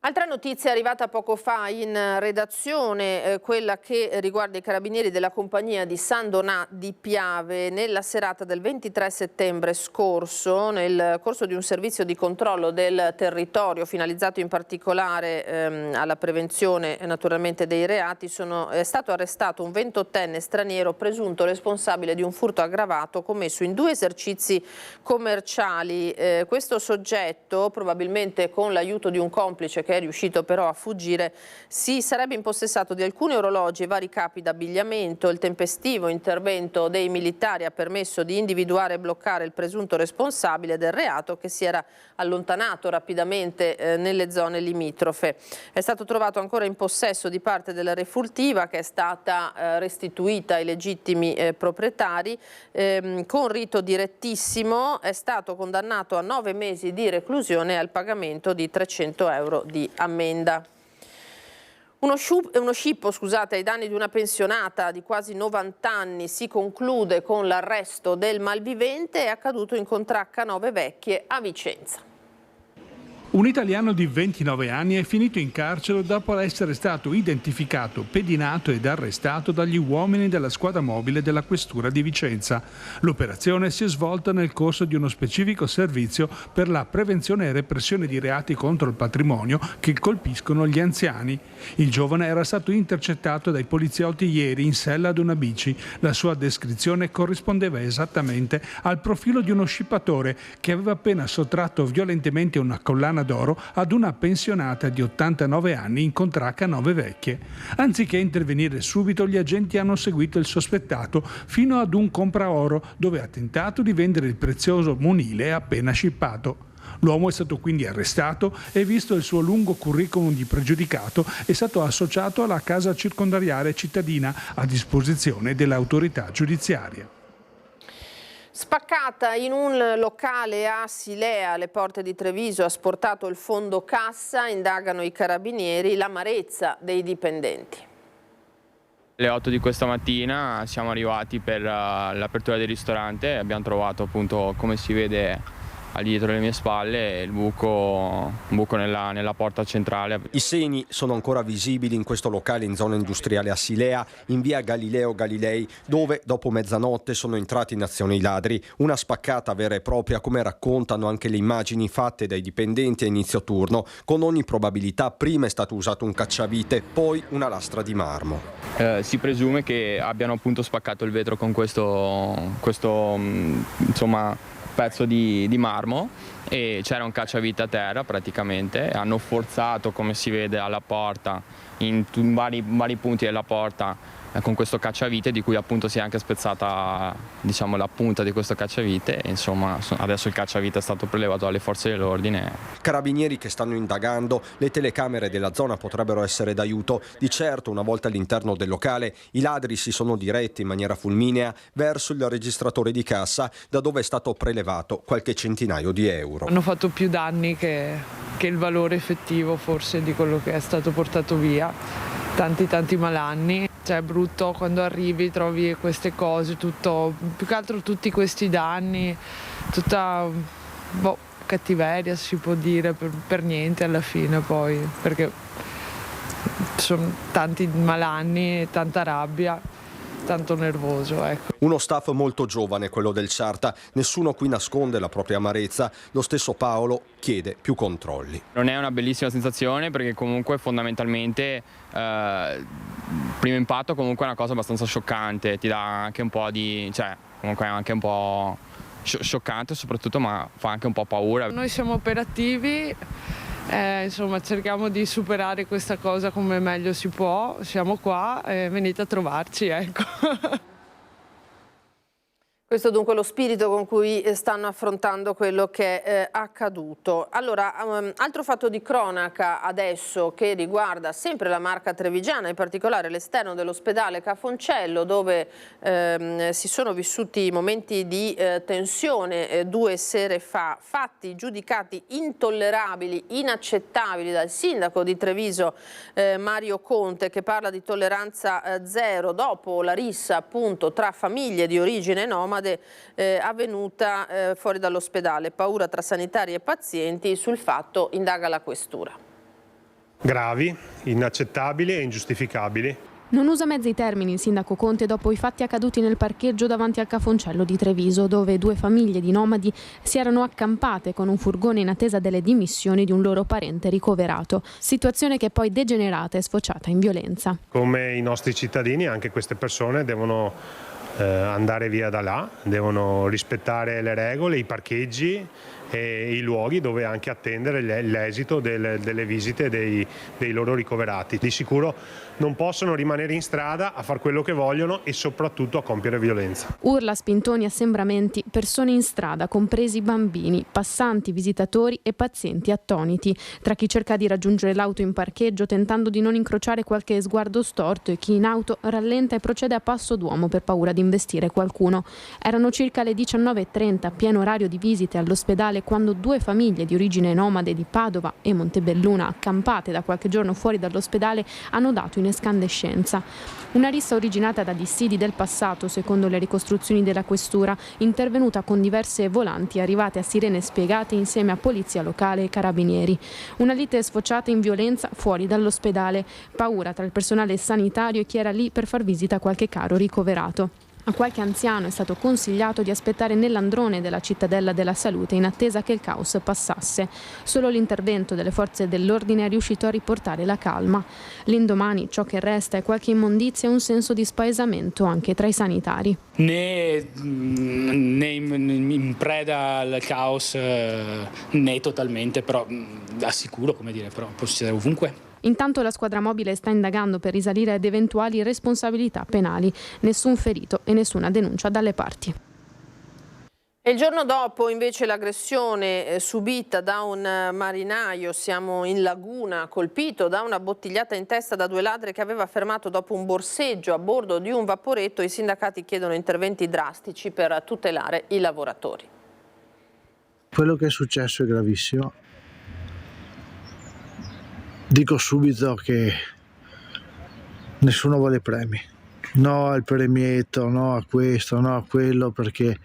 Altra notizia arrivata poco fa in redazione, quella che riguarda i carabinieri della compagnia di San Donà di Piave. Nella serata del 23 settembre scorso, nel corso di un servizio di controllo del territorio finalizzato in particolare alla prevenzione naturalmente dei reati, è stato arrestato un 28enne straniero presunto responsabile di un furto aggravato commesso in 2 esercizi commerciali. Questo soggetto, probabilmente con l'aiuto di un complice che è riuscito però a fuggire, si sarebbe impossessato di alcuni orologi e vari capi d'abbigliamento. Il tempestivo intervento dei militari ha permesso di individuare e bloccare il presunto responsabile del reato, che si era allontanato rapidamente nelle zone limitrofe. È stato trovato ancora in possesso di parte della refurtiva, che è stata restituita ai legittimi proprietari con rito direttissimo. È stato condannato a 9 mesi di reclusione e al pagamento di 300 euro di ammenda. Uno scippo ai danni di una pensionata di quasi 90 anni si conclude con l'arresto del malvivente. È accaduto in Contracca Nove Vecchie a Vicenza. Un italiano di 29 anni è finito in carcere dopo essere stato identificato, pedinato ed arrestato dagli uomini della squadra mobile della Questura di Vicenza. L'operazione si è svolta nel corso di uno specifico servizio per la prevenzione e repressione di reati contro il patrimonio che colpiscono gli anziani. Il giovane era stato intercettato dai poliziotti ieri in sella ad una bici. La sua descrizione corrispondeva esattamente al profilo di uno scippatore che aveva appena sottratto violentemente una collana d'oro ad una pensionata di 89 anni in Contracca Nove Vecchie. Anziché intervenire subito, gli agenti hanno seguito il sospettato fino ad un compraoro, dove ha tentato di vendere il prezioso monile appena scippato. L'uomo è stato quindi arrestato e, visto il suo lungo curriculum di pregiudicato, è stato associato alla casa circondariale cittadina a disposizione dell'autorità giudiziaria. Spaccata in un locale a Silea, alle porte di Treviso, ha sportato il fondo cassa. Indagano i carabinieri, l'amarezza dei dipendenti. Alle 8 di questa mattina siamo arrivati per l'apertura del ristorante. Abbiamo trovato, appunto, come si vede dietro le mie spalle, un buco nella porta centrale. I segni sono ancora visibili in questo locale in zona industriale a Silea, in via Galileo Galilei, dove dopo mezzanotte sono entrati in azione i ladri. Una spaccata vera e propria, come raccontano anche le immagini fatte dai dipendenti a inizio turno. Con ogni probabilità prima è stato usato un cacciavite, poi una lastra di marmo. Si presume che abbiano appunto spaccato il vetro con questo pezzo di marmo, e c'era un cacciavite a terra praticamente. Hanno forzato, come si vede alla porta, in vari punti della porta, con questo cacciavite, di cui appunto si è anche spezzata, diciamo, la punta di questo cacciavite. E, insomma, adesso il cacciavite è stato prelevato dalle forze dell'ordine. Carabinieri che stanno indagando, le telecamere della zona potrebbero essere d'aiuto. Di certo, una volta all'interno del locale, i ladri si sono diretti in maniera fulminea verso il registratore di cassa, da dove è stato prelevato qualche centinaio di euro. Hanno fatto più danni che il valore effettivo forse di quello che è stato portato via. Tanti malanni. Cioè, è brutto quando arrivi, trovi queste cose, tutto, più che altro tutti questi danni, tutta cattiveria, si può dire, per niente alla fine, poi, perché sono tanti malanni, tanta rabbia, tanto nervoso, ecco. Uno staff molto giovane, quello del Ciarta. Nessuno qui nasconde la propria amarezza. Lo stesso Paolo chiede più controlli. Non è una bellissima sensazione, perché comunque fondamentalmente primo impatto comunque è una cosa abbastanza scioccante, ti dà anche un po' comunque è anche un po' scioccante soprattutto, ma fa anche un po' paura. Noi siamo operativi, insomma cerchiamo di superare questa cosa come meglio si può, siamo qua, venite a trovarci, ecco. Questo dunque lo spirito con cui stanno affrontando quello che è accaduto. Allora, altro fatto di cronaca adesso che riguarda sempre la Marca Trevigiana, in particolare l'esterno dell'ospedale Cafoncello, dove si sono vissuti momenti di tensione 2 sere fa, fatti giudicati intollerabili, inaccettabili dal sindaco di Treviso Mario Conte, che parla di tolleranza zero dopo la rissa appunto tra famiglie di origine nomade avvenuta fuori dall'ospedale. Paura tra sanitari e pazienti, sul fatto indaga la questura. Gravi, inaccettabili e ingiustificabili. Non usa mezzi termini il sindaco Conte dopo i fatti accaduti nel parcheggio davanti al Cafoncello di Treviso, dove 2 famiglie di nomadi si erano accampate con un furgone in attesa delle dimissioni di un loro parente ricoverato. Situazione che è poi degenerata e sfociata in violenza. Come i nostri cittadini, anche queste persone devono andare via da là, devono rispettare le regole, i parcheggi e i luoghi dove anche attendere l'esito delle visite dei loro ricoverati. Di sicuro non possono rimanere in strada a fare quello che vogliono e soprattutto a compiere violenza. Urla, spintoni, assembramenti, persone in strada, compresi bambini, passanti, visitatori e pazienti attoniti. Tra chi cerca di raggiungere l'auto in parcheggio tentando di non incrociare qualche sguardo storto e chi in auto rallenta e procede a passo d'uomo per paura di investire qualcuno. Erano circa le 19:30, pieno orario di visite all'ospedale, quando 2 famiglie di origine nomade di Padova e Montebelluna, accampate da qualche giorno fuori dall'ospedale, hanno dato in escandescenza. Una rissa originata da dissidi del passato, secondo le ricostruzioni della questura, intervenuta con diverse volanti arrivate a sirene spiegate insieme a polizia locale e carabinieri. Una lite sfociata in violenza fuori dall'ospedale, paura tra il personale sanitario e chi era lì per far visita a qualche caro ricoverato. A qualche anziano è stato consigliato di aspettare nell'androne della cittadella della salute in attesa che il caos passasse. Solo l'intervento delle forze dell'ordine è riuscito a riportare la calma. L'indomani ciò che resta è qualche immondizia e un senso di spaesamento anche tra i sanitari. Né in preda al caos né totalmente, però assicuro, però può succedere ovunque. Intanto la squadra mobile sta indagando per risalire ad eventuali responsabilità penali. Nessun ferito e nessuna denuncia dalle parti. E il giorno dopo invece l'aggressione subita da un marinaio, siamo in laguna, colpito da una bottigliata in testa da 2 ladri che aveva fermato dopo un borseggio a bordo di un vaporetto. I sindacati chiedono interventi drastici per tutelare i lavoratori. Quello che è successo è gravissimo. Dico subito che nessuno vuole premi, no al premietto, no a questo, no a quello, perché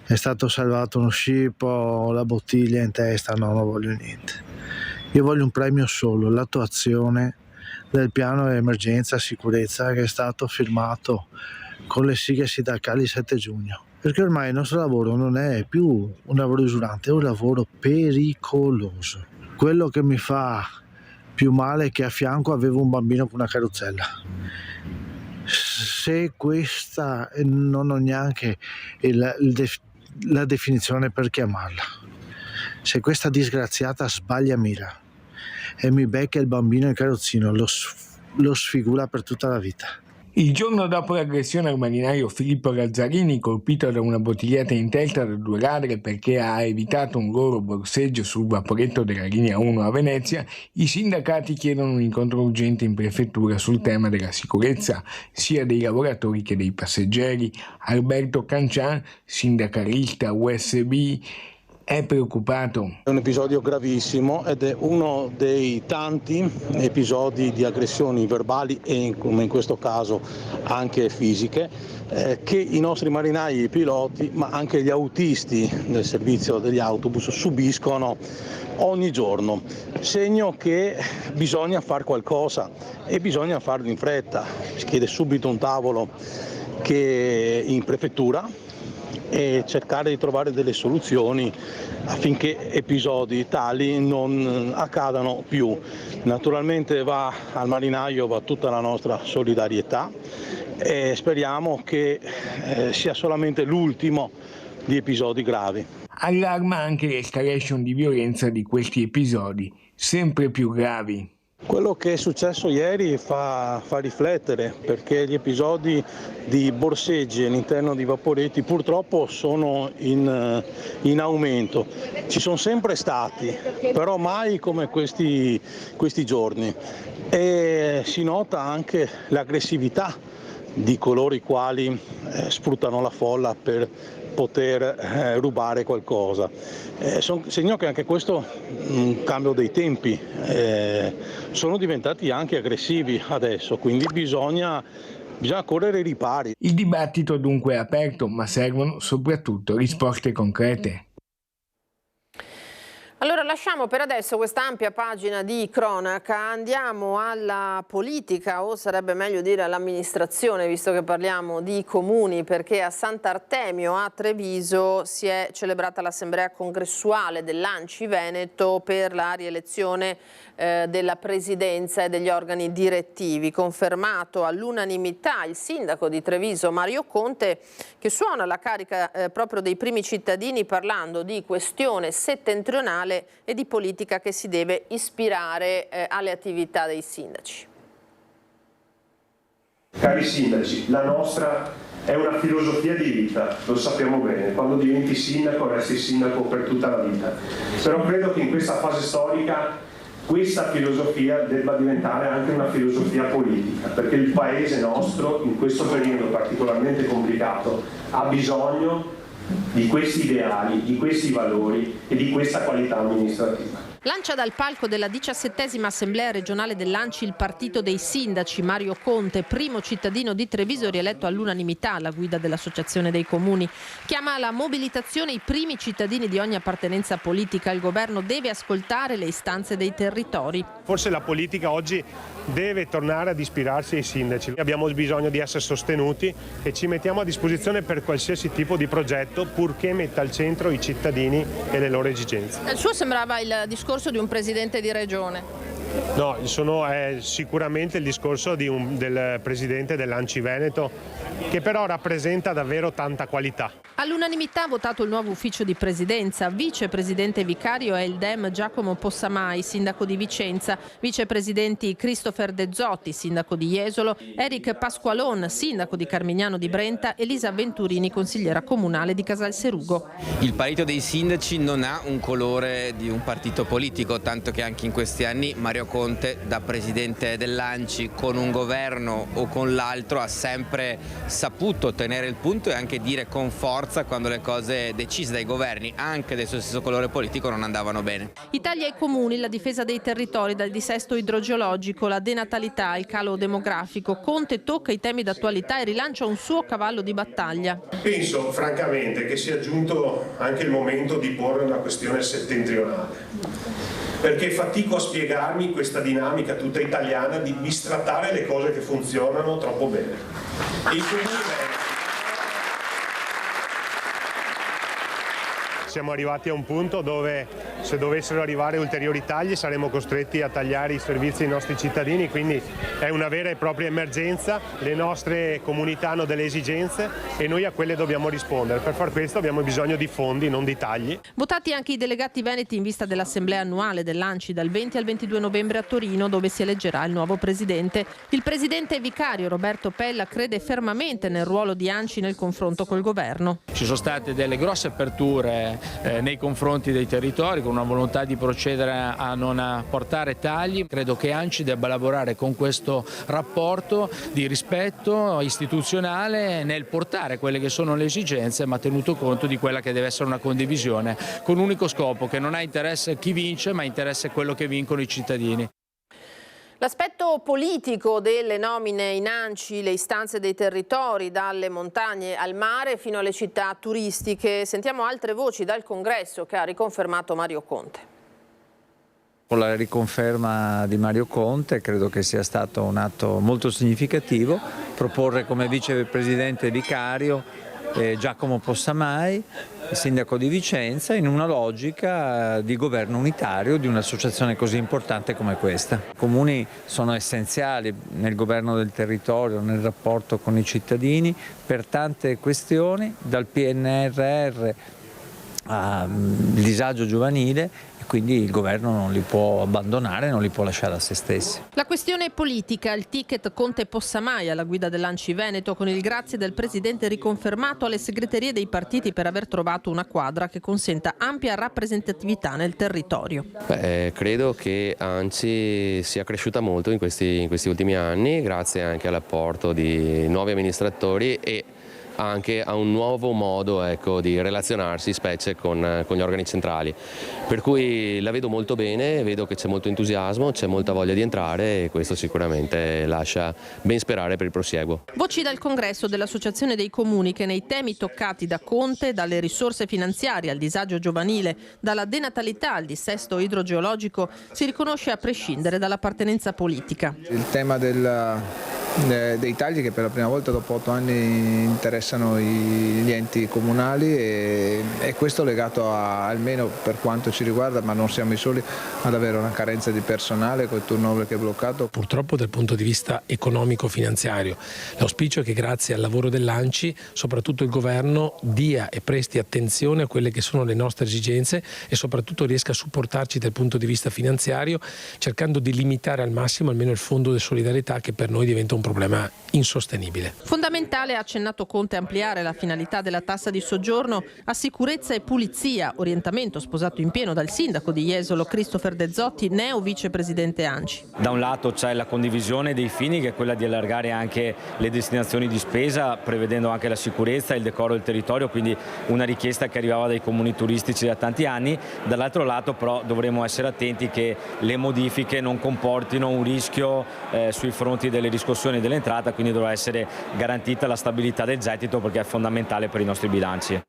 è stato salvato uno scippo, la bottiglia in testa, no, non voglio niente. Io voglio un premio solo, l'attuazione del piano di emergenza sicurezza che è stato firmato con le sigle sindacali il 7 giugno. Perché ormai il nostro lavoro non è più un lavoro usurante, è un lavoro pericoloso. Quello che mi fa più male che a fianco avevo un bambino con una carrozzella. Se questa non ho neanche la definizione per chiamarla, se questa disgraziata sbaglia mira e mi becca il bambino in carrozzino, lo sfigura per tutta la vita. Il giorno dopo l'aggressione al marinaio Filippo Lazzarini, colpito da una bottigliata in testa da 2 ladri perché ha evitato un loro borseggio sul vaporetto della linea 1 a Venezia, i sindacati chiedono un incontro urgente in prefettura sul tema della sicurezza sia dei lavoratori che dei passeggeri. Alberto Cancian, sindacalista USB, è preoccupato. È un episodio gravissimo ed è uno dei tanti episodi di aggressioni verbali e, come in questo caso, anche fisiche che i nostri marinai e i piloti, ma anche gli autisti del servizio degli autobus subiscono ogni giorno. Segno che bisogna fare qualcosa e bisogna farlo in fretta. Si chiede subito un tavolo che in prefettura e cercare di trovare delle soluzioni affinché episodi tali non accadano più. Naturalmente va al marinaio, va tutta la nostra solidarietà e speriamo che sia solamente l'ultimo di episodi gravi. Allarma anche l'escalation di violenza di questi episodi, sempre più gravi. Quello che è successo ieri fa riflettere, perché gli episodi di borseggi all'interno di Vaporetti purtroppo sono in aumento. Ci sono sempre stati, però mai come questi giorni. E si nota anche l'aggressività di coloro i quali sfruttano la folla per poter rubare qualcosa. Segno che anche questo un cambio dei tempi, sono diventati anche aggressivi adesso, quindi bisogna correre ai ripari. Il dibattito dunque è aperto, ma servono soprattutto risposte concrete. Allora lasciamo per adesso questa ampia pagina di cronaca, andiamo alla politica, o sarebbe meglio dire all'amministrazione, visto che parliamo di comuni, perché a Sant'Artemio a Treviso si è celebrata l'assemblea congressuale dell'ANCI Veneto per la rielezione della presidenza e degli organi direttivi. Confermato all'unanimità il sindaco di Treviso Mario Conte, che suona la carica proprio dei primi cittadini parlando di questione settentrionale e di politica che si deve ispirare alle attività dei sindaci. Cari sindaci, la nostra è una filosofia di vita, lo sappiamo bene, quando diventi sindaco resti sindaco per tutta la vita, però credo che in questa fase storica questa filosofia debba diventare anche una filosofia politica, perché il paese nostro in questo periodo particolarmente complicato ha bisogno di questi ideali, di questi valori e di questa qualità amministrativa. Lancia dal palco della 17ª Assemblea regionale dell'ANCI il partito dei sindaci. Mario Conte, primo cittadino di Treviso rieletto all'unanimità alla guida dell'Associazione dei Comuni. Chiama alla mobilitazione i primi cittadini di ogni appartenenza politica. Il governo deve ascoltare le istanze dei territori. Forse la politica oggi deve tornare ad ispirarsi ai sindaci. Abbiamo bisogno di essere sostenuti e ci mettiamo a disposizione per qualsiasi tipo di progetto, purché metta al centro i cittadini e le loro esigenze. Il suo sembrava il discorso di un presidente di regione. No, è sicuramente il discorso del presidente dell'ANCI Veneto, che però rappresenta davvero tanta qualità. All'unanimità ha votato il nuovo ufficio di presidenza. Vicepresidente vicario è il Dem Giacomo Possamai, sindaco di Vicenza. Vicepresidenti Christopher De Zotti, sindaco di Jesolo, Eric Pasqualon, sindaco di Carmignano di Brenta, Elisa Venturini, consigliera comunale di Casalserugo. Il partito dei sindaci non ha un colore di un partito politico, tanto che anche in questi anni Mario Conte, da presidente dell'ANCI, con un governo o con l'altro, ha sempre saputo tenere il punto e anche dire con forza quando le cose decise dai governi, anche del suo stesso colore politico, non andavano bene. Italia e i comuni, la difesa dei territori dal dissesto idrogeologico, la denatalità, il calo demografico. Conte tocca i temi d'attualità e rilancia un suo cavallo di battaglia. Penso francamente che sia giunto anche il momento di porre una questione settentrionale, perché fatico a spiegarmi questa dinamica tutta italiana di bistrattare le cose che funzionano troppo bene. Il comune siamo arrivati a un punto dove, se dovessero arrivare ulteriori tagli, saremo costretti a tagliare i servizi ai nostri cittadini, quindi è una vera e propria emergenza. Le nostre comunità hanno delle esigenze e noi a quelle dobbiamo rispondere. Per far questo abbiamo bisogno di fondi, non di tagli. Votati anche i delegati veneti in vista dell'assemblea annuale dell'ANCI dal 20 al 22 novembre a Torino, dove si eleggerà il nuovo presidente. Il presidente vicario Roberto Pella crede fermamente nel ruolo di ANCI nel confronto col governo. Ci sono state delle grosse aperture nei confronti dei territori, con una volontà di procedere a non apportare tagli. Credo che ANCI debba lavorare con questo rapporto di rispetto istituzionale nel portare quelle che sono le esigenze, ma tenuto conto di quella che deve essere una condivisione, con un unico scopo, che non ha interesse chi vince, ma interesse quello che vincono i cittadini. L'aspetto politico delle nomine in ANCI, le istanze dei territori, dalle montagne al mare fino alle città turistiche. Sentiamo altre voci dal Congresso che ha riconfermato Mario Conte. Con la riconferma di Mario Conte credo che sia stato un atto molto significativo proporre come vicepresidente vicario Giacomo Possamai, sindaco di Vicenza, in una logica di governo unitario di un'associazione così importante come questa. I comuni sono essenziali nel governo del territorio, nel rapporto con i cittadini, per tante questioni, dal PNRR al disagio giovanile. quindi il governo non li può abbandonare, non li può lasciare a se stessi. La questione politica, il ticket Conte-Possamai alla guida dell'Anci Veneto, con il grazie del Presidente riconfermato alle segreterie dei partiti per aver trovato una quadra che consenta ampia rappresentatività nel territorio. Credo che Anci sia cresciuta molto in questi ultimi anni, grazie anche all'apporto di nuovi amministratori e anche a un nuovo modo di relazionarsi, specie con gli organi centrali. Per cui la vedo molto bene, vedo che c'è molto entusiasmo, c'è molta voglia di entrare e questo sicuramente lascia ben sperare per il prosieguo. Voci dal congresso dell'Associazione dei Comuni che nei temi toccati da Conte, dalle risorse finanziarie al disagio giovanile, dalla denatalità al dissesto idrogeologico, si riconosce a prescindere dall'appartenenza politica. Il tema dei tagli che per la prima volta dopo 8 anni interessano gli enti comunali e questo legato almeno per quanto ci riguarda, ma non siamo i soli, ad avere una carenza di personale con il turnover che è bloccato. Purtroppo dal punto di vista economico-finanziario l'auspicio è che grazie al lavoro dell'Anci soprattutto il governo dia e presti attenzione a quelle che sono le nostre esigenze e soprattutto riesca a supportarci dal punto di vista finanziario, cercando di limitare al massimo almeno il fondo di solidarietà che per noi diventa un problema insostenibile. Fondamentale, ha accennato Conte, ampliare la finalità della tassa di soggiorno a sicurezza e pulizia, orientamento sposato in pieno dal sindaco di Jesolo Christopher De Zotti, neo vicepresidente Anci. Da un lato c'è la condivisione dei fini, che è quella di allargare anche le destinazioni di spesa, prevedendo anche la sicurezza e il decoro del territorio, quindi una richiesta che arrivava dai comuni turistici da tanti anni. Dall'altro lato però dovremo essere attenti che le modifiche non comportino un rischio sui fronti delle riscossioni e dell'entrata, quindi dovrà essere garantita la stabilità del gettito perché è fondamentale per i nostri bilanci.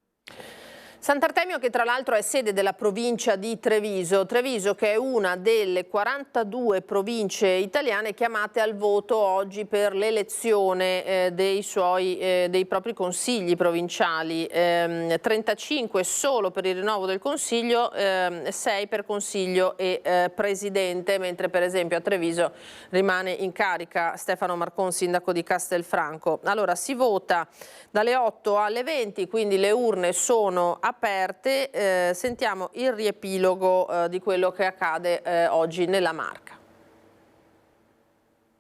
Sant'Artemio, che tra l'altro è sede della provincia di Treviso, che è una delle 42 province italiane chiamate al voto oggi per l'elezione dei propri consigli provinciali, 35 solo per il rinnovo del consiglio, 6 per consiglio e presidente, mentre per esempio a Treviso rimane in carica Stefano Marcon, sindaco di Castelfranco. Allora si vota dalle 8 alle 20, quindi le urne sono aperte. Sentiamo il riepilogo di quello che accade oggi nella Marca.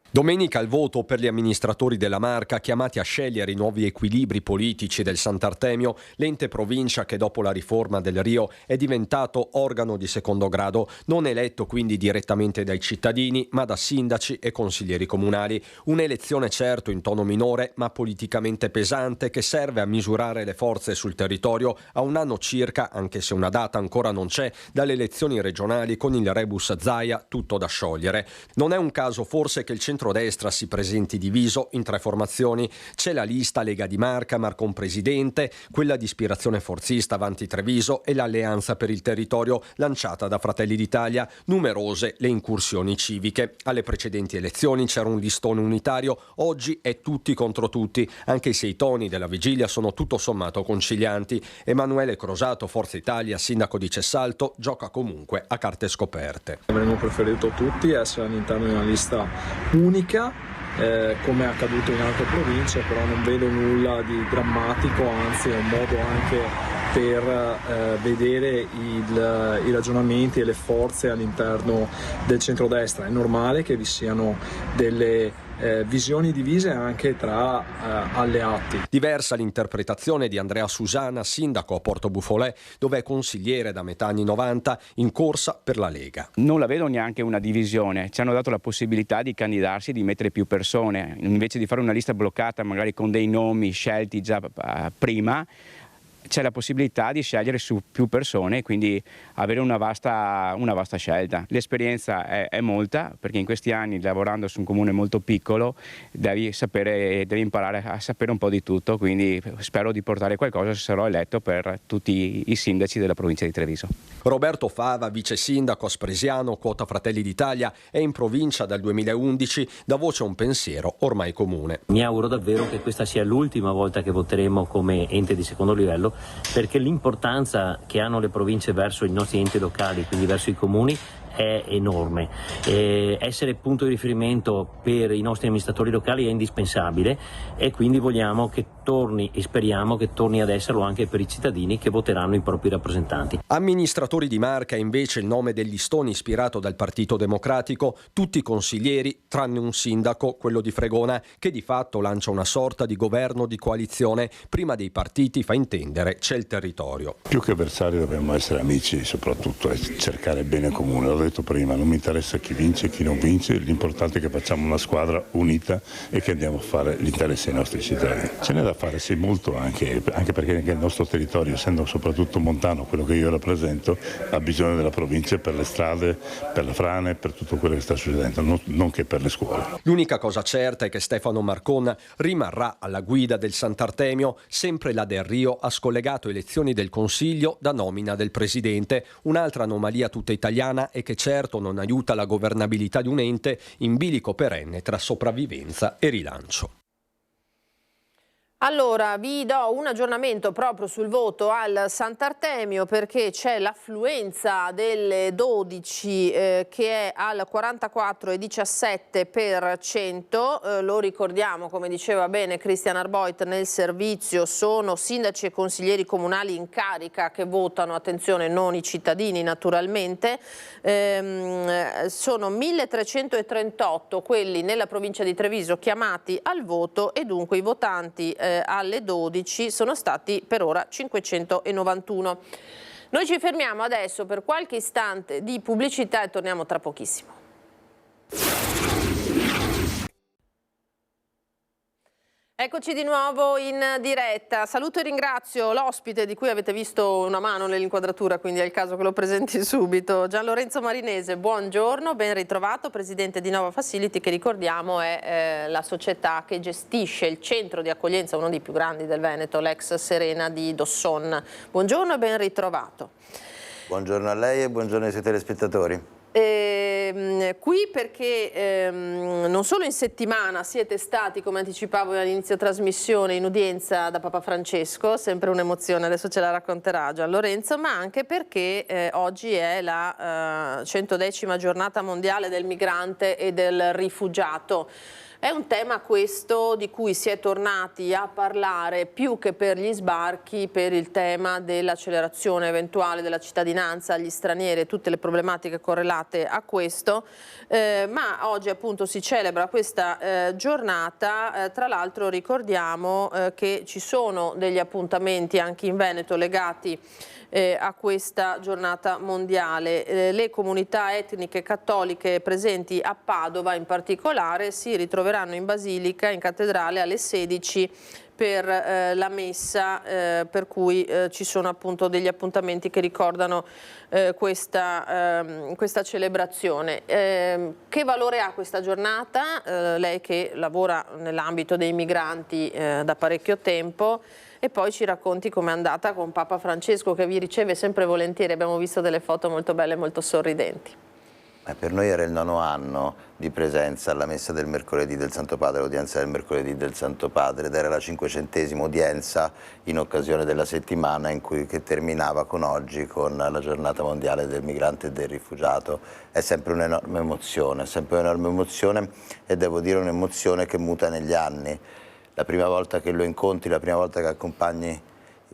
Domenica il voto per gli amministratori della Marca chiamati a scegliere i nuovi equilibri politici del Sant'Artemio, l'ente provincia che dopo la riforma del Rio è diventato organo di secondo grado, non eletto quindi direttamente dai cittadini ma da sindaci e consiglieri comunali. Un'elezione certo in tono minore ma politicamente pesante, che serve a misurare le forze sul territorio a un anno circa, anche se una data ancora non c'è, dalle elezioni regionali con il rebus Zaia tutto da sciogliere. Non è un caso forse che il centrodestra si presenti diviso in 3 formazioni. C'è la lista Lega di Marca, Marcon presidente, quella di ispirazione forzista Avanti Treviso e l'Alleanza per il Territorio lanciata da Fratelli d'Italia. Numerose le incursioni civiche. Alle precedenti elezioni c'era un listone unitario, oggi è tutti contro tutti, anche se i toni della vigilia sono tutto sommato concilianti. Emanuele Crosato, Forza Italia, sindaco di Cessalto, gioca comunque a carte scoperte. Avremmo preferito tutti essere all'interno di una lista unica, come è accaduto in altre province, però non vedo nulla di drammatico, anzi è un modo anche per vedere i ragionamenti e le forze all'interno del centrodestra. È normale che vi siano delle visioni divise anche tra alleati. Diversa l'interpretazione di Andrea Susana, sindaco a Porto Buffolè, dove è consigliere da metà anni 90, in corsa per la Lega. Non la vedo neanche una divisione, ci hanno dato la possibilità di candidarsi e di mettere più persone, invece di fare una lista bloccata magari con dei nomi scelti già prima. C'è la possibilità di scegliere su più persone e quindi avere una vasta scelta. L'esperienza è molta, perché in questi anni, lavorando su un comune molto piccolo, devi imparare a sapere un po' di tutto, quindi spero di portare qualcosa se sarò eletto per tutti i sindaci della provincia di Treviso. Roberto Fava, vice sindaco a Spresiano, quota Fratelli d'Italia, è in provincia dal 2011, dà voce a un pensiero ormai comune. Mi auguro davvero che questa sia l'ultima volta che voteremo come ente di secondo livello, perché l'importanza che hanno le province verso i nostri enti locali, quindi verso i comuni, è enorme. Essere punto di riferimento per i nostri amministratori locali è indispensabile e quindi vogliamo che torni, e speriamo che torni ad esserlo anche per i cittadini che voteranno i propri rappresentanti. Amministratori di Marca invece il nome del listone ispirato dal Partito Democratico, tutti consiglieri tranne un sindaco, quello di Fregona, che di fatto lancia una sorta di governo di coalizione. Prima dei partiti, fa intendere, c'è il territorio. Più che avversari dobbiamo essere amici, soprattutto cercare il bene comune. L'ho detto prima, non mi interessa chi vince e chi non vince, l'importante è che facciamo una squadra unita e che andiamo a fare l'interesse ai nostri cittadini. Ce n'è da fare sì molto, anche perché il nostro territorio, essendo soprattutto montano, quello che io rappresento, ha bisogno della provincia per le strade, per la frane, per tutto quello che sta succedendo, non che per le scuole. L'unica cosa certa è che Stefano Marcon rimarrà alla guida del Sant'Artemio. Sempre la Del Rio ha scollegato elezioni del Consiglio da nomina del Presidente. Un'altra anomalia tutta italiana e che certo non aiuta la governabilità di un ente in bilico perenne tra sopravvivenza e rilancio. Allora, vi do un aggiornamento proprio sul voto al Sant'Artemio, perché c'è l'affluenza delle 12 che è al 44,17%. Lo ricordiamo, come diceva bene Christian Arboit, nel servizio sono sindaci e consiglieri comunali in carica che votano, attenzione, non i cittadini naturalmente. Sono 1338 quelli nella provincia di Treviso chiamati al voto e dunque i votanti alle 12 sono stati per ora 591. Noi ci fermiamo adesso per qualche istante di pubblicità e torniamo tra pochissimo. Eccoci di nuovo in diretta. Saluto e ringrazio l'ospite di cui avete visto una mano nell'inquadratura, quindi è il caso che lo presenti subito. Gian Lorenzo Marinese, buongiorno, ben ritrovato, presidente di Nova Facility, che ricordiamo è la società che gestisce il centro di accoglienza, uno dei più grandi del Veneto, l'ex Serena di Dosson. Buongiorno e ben ritrovato. Buongiorno a lei e buongiorno ai suoi telespettatori. Qui perché non solo in settimana siete stati, come anticipavo all'inizio trasmissione, in udienza da Papa Francesco, sempre un'emozione, adesso ce la racconterà Gian Lorenzo, ma anche perché oggi è la 110ª giornata mondiale del migrante e del rifugiato. È un tema questo di cui si è tornati a parlare più che per gli sbarchi, per il tema dell'accelerazione eventuale della cittadinanza agli stranieri e tutte le problematiche correlate a questo, ma oggi appunto si celebra questa giornata. Tra l'altro ricordiamo che ci sono degli appuntamenti anche in Veneto legati a questa giornata mondiale. Le comunità etniche cattoliche presenti a Padova in particolare si ritroveranno in Basilica, in cattedrale alle 16 per la messa, per cui ci sono appunto degli appuntamenti che ricordano questa celebrazione. Che valore ha questa giornata? Lei che lavora nell'ambito dei migranti da parecchio tempo, e poi ci racconti com'è andata con Papa Francesco, che vi riceve sempre volentieri. Abbiamo visto delle foto molto belle, molto sorridenti. Per noi era il 9° anno di presenza alla messa del mercoledì del Santo Padre, l'udienza del mercoledì del Santo Padre, ed era la 500ª udienza in occasione della settimana che terminava con oggi, con la giornata mondiale del migrante e del rifugiato. È sempre un'enorme emozione, e devo dire un'emozione che muta negli anni. La prima volta che lo incontri, la prima volta che accompagni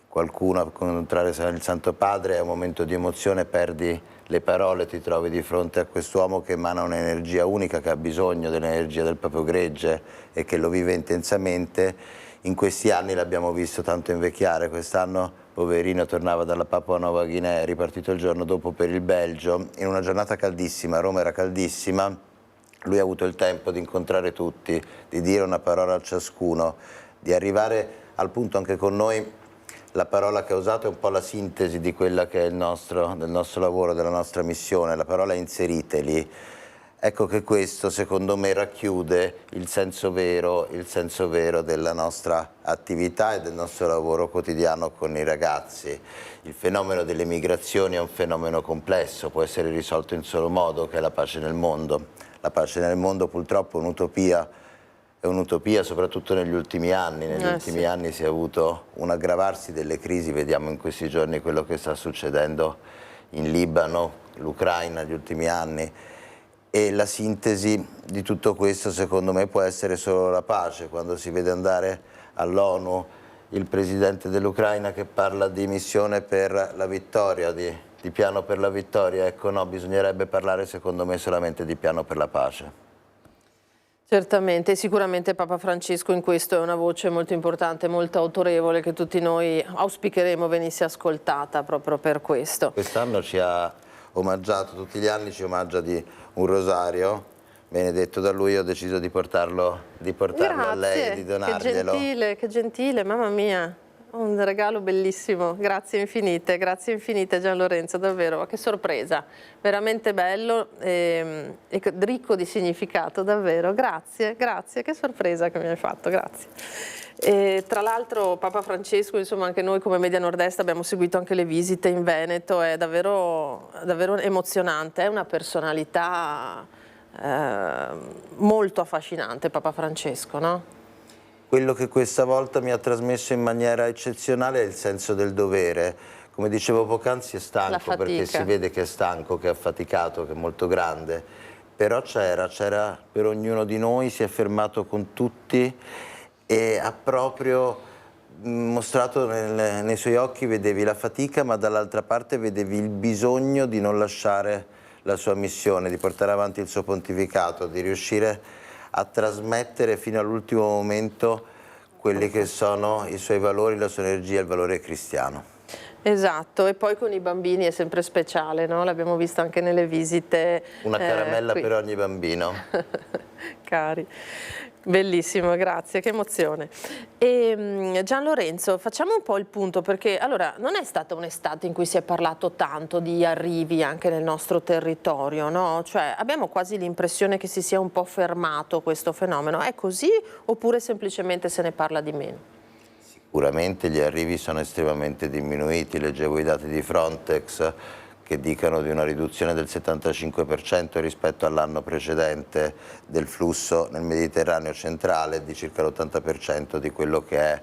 qualcuno a incontrare il Santo Padre, è un momento di emozione, perdi le parole, ti trovi di fronte a quest'uomo che emana un'energia unica, che ha bisogno dell'energia del proprio gregge e che lo vive intensamente. In questi anni l'abbiamo visto tanto invecchiare. Quest'anno, poverino, tornava dalla Papua Nuova Guinea, ripartito il giorno dopo per il Belgio, in una giornata caldissima. Roma era caldissima. Lui ha avuto il tempo di incontrare tutti, di dire una parola a ciascuno, di arrivare al punto anche con noi. La parola che ha usato è un po' la sintesi di quella che è del nostro lavoro, della nostra missione, la parola inseriteli. Ecco che questo, secondo me, racchiude il senso vero della nostra attività e del nostro lavoro quotidiano con i ragazzi. Il fenomeno delle migrazioni è un fenomeno complesso, può essere risolto in solo modo, che è la pace nel mondo. La pace nel mondo purtroppo è un'utopia soprattutto negli ultimi anni. Negli ultimi anni si è avuto un aggravarsi delle crisi, vediamo in questi giorni quello che sta succedendo in Libano, l'Ucraina negli ultimi anni, e la sintesi di tutto questo secondo me può essere solo la pace. Quando si vede andare all'ONU il presidente dell'Ucraina che parla di missione per la vittoria, di piano per la vittoria. Ecco, no, bisognerebbe parlare secondo me solamente di piano per la pace. Certamente, sicuramente Papa Francesco in questo è una voce molto importante, molto autorevole, che tutti noi auspicheremo venisse ascoltata proprio per questo. Quest'anno ci ha omaggiato, tutti gli anni ci omaggia di un rosario benedetto da lui. Ho deciso di portarlo a lei, di donarglielo. Che gentile, mamma mia. Un regalo bellissimo, grazie infinite Gian Lorenzo, davvero, che sorpresa, veramente bello e ricco di significato, davvero, grazie, che sorpresa che mi hai fatto, grazie. E tra l'altro Papa Francesco, insomma anche noi come Media Nord-Est abbiamo seguito anche le visite in Veneto, è davvero emozionante, è una personalità molto affascinante Papa Francesco, no? Quello che questa volta mi ha trasmesso in maniera eccezionale è il senso del dovere. Come dicevo poc'anzi è stanco, perché si vede che è stanco, che è affaticato, che è molto grande, però c'era per ognuno di noi, si è fermato con tutti e ha proprio mostrato nei suoi occhi, vedevi la fatica, ma dall'altra parte vedevi il bisogno di non lasciare la sua missione, di portare avanti il suo pontificato, di riuscire a trasmettere fino all'ultimo momento quelli che sono i suoi valori, la sua energia, il valore cristiano. Esatto, e poi con i bambini è sempre speciale, no? L'abbiamo visto anche nelle visite. Una caramella per ogni bambino. Cari. Bellissimo, grazie, che emozione. E Gian Lorenzo, facciamo un po' il punto, perché allora non è stata un'estate in cui si è parlato tanto di arrivi anche nel nostro territorio, no? Cioè abbiamo quasi l'impressione che si sia un po' fermato questo fenomeno. È così oppure semplicemente se ne parla di meno? Sicuramente gli arrivi sono estremamente diminuiti, leggevo i dati di Frontex che dicono di una riduzione del 75% rispetto all'anno precedente del flusso nel Mediterraneo centrale e di circa l'80% di quello che è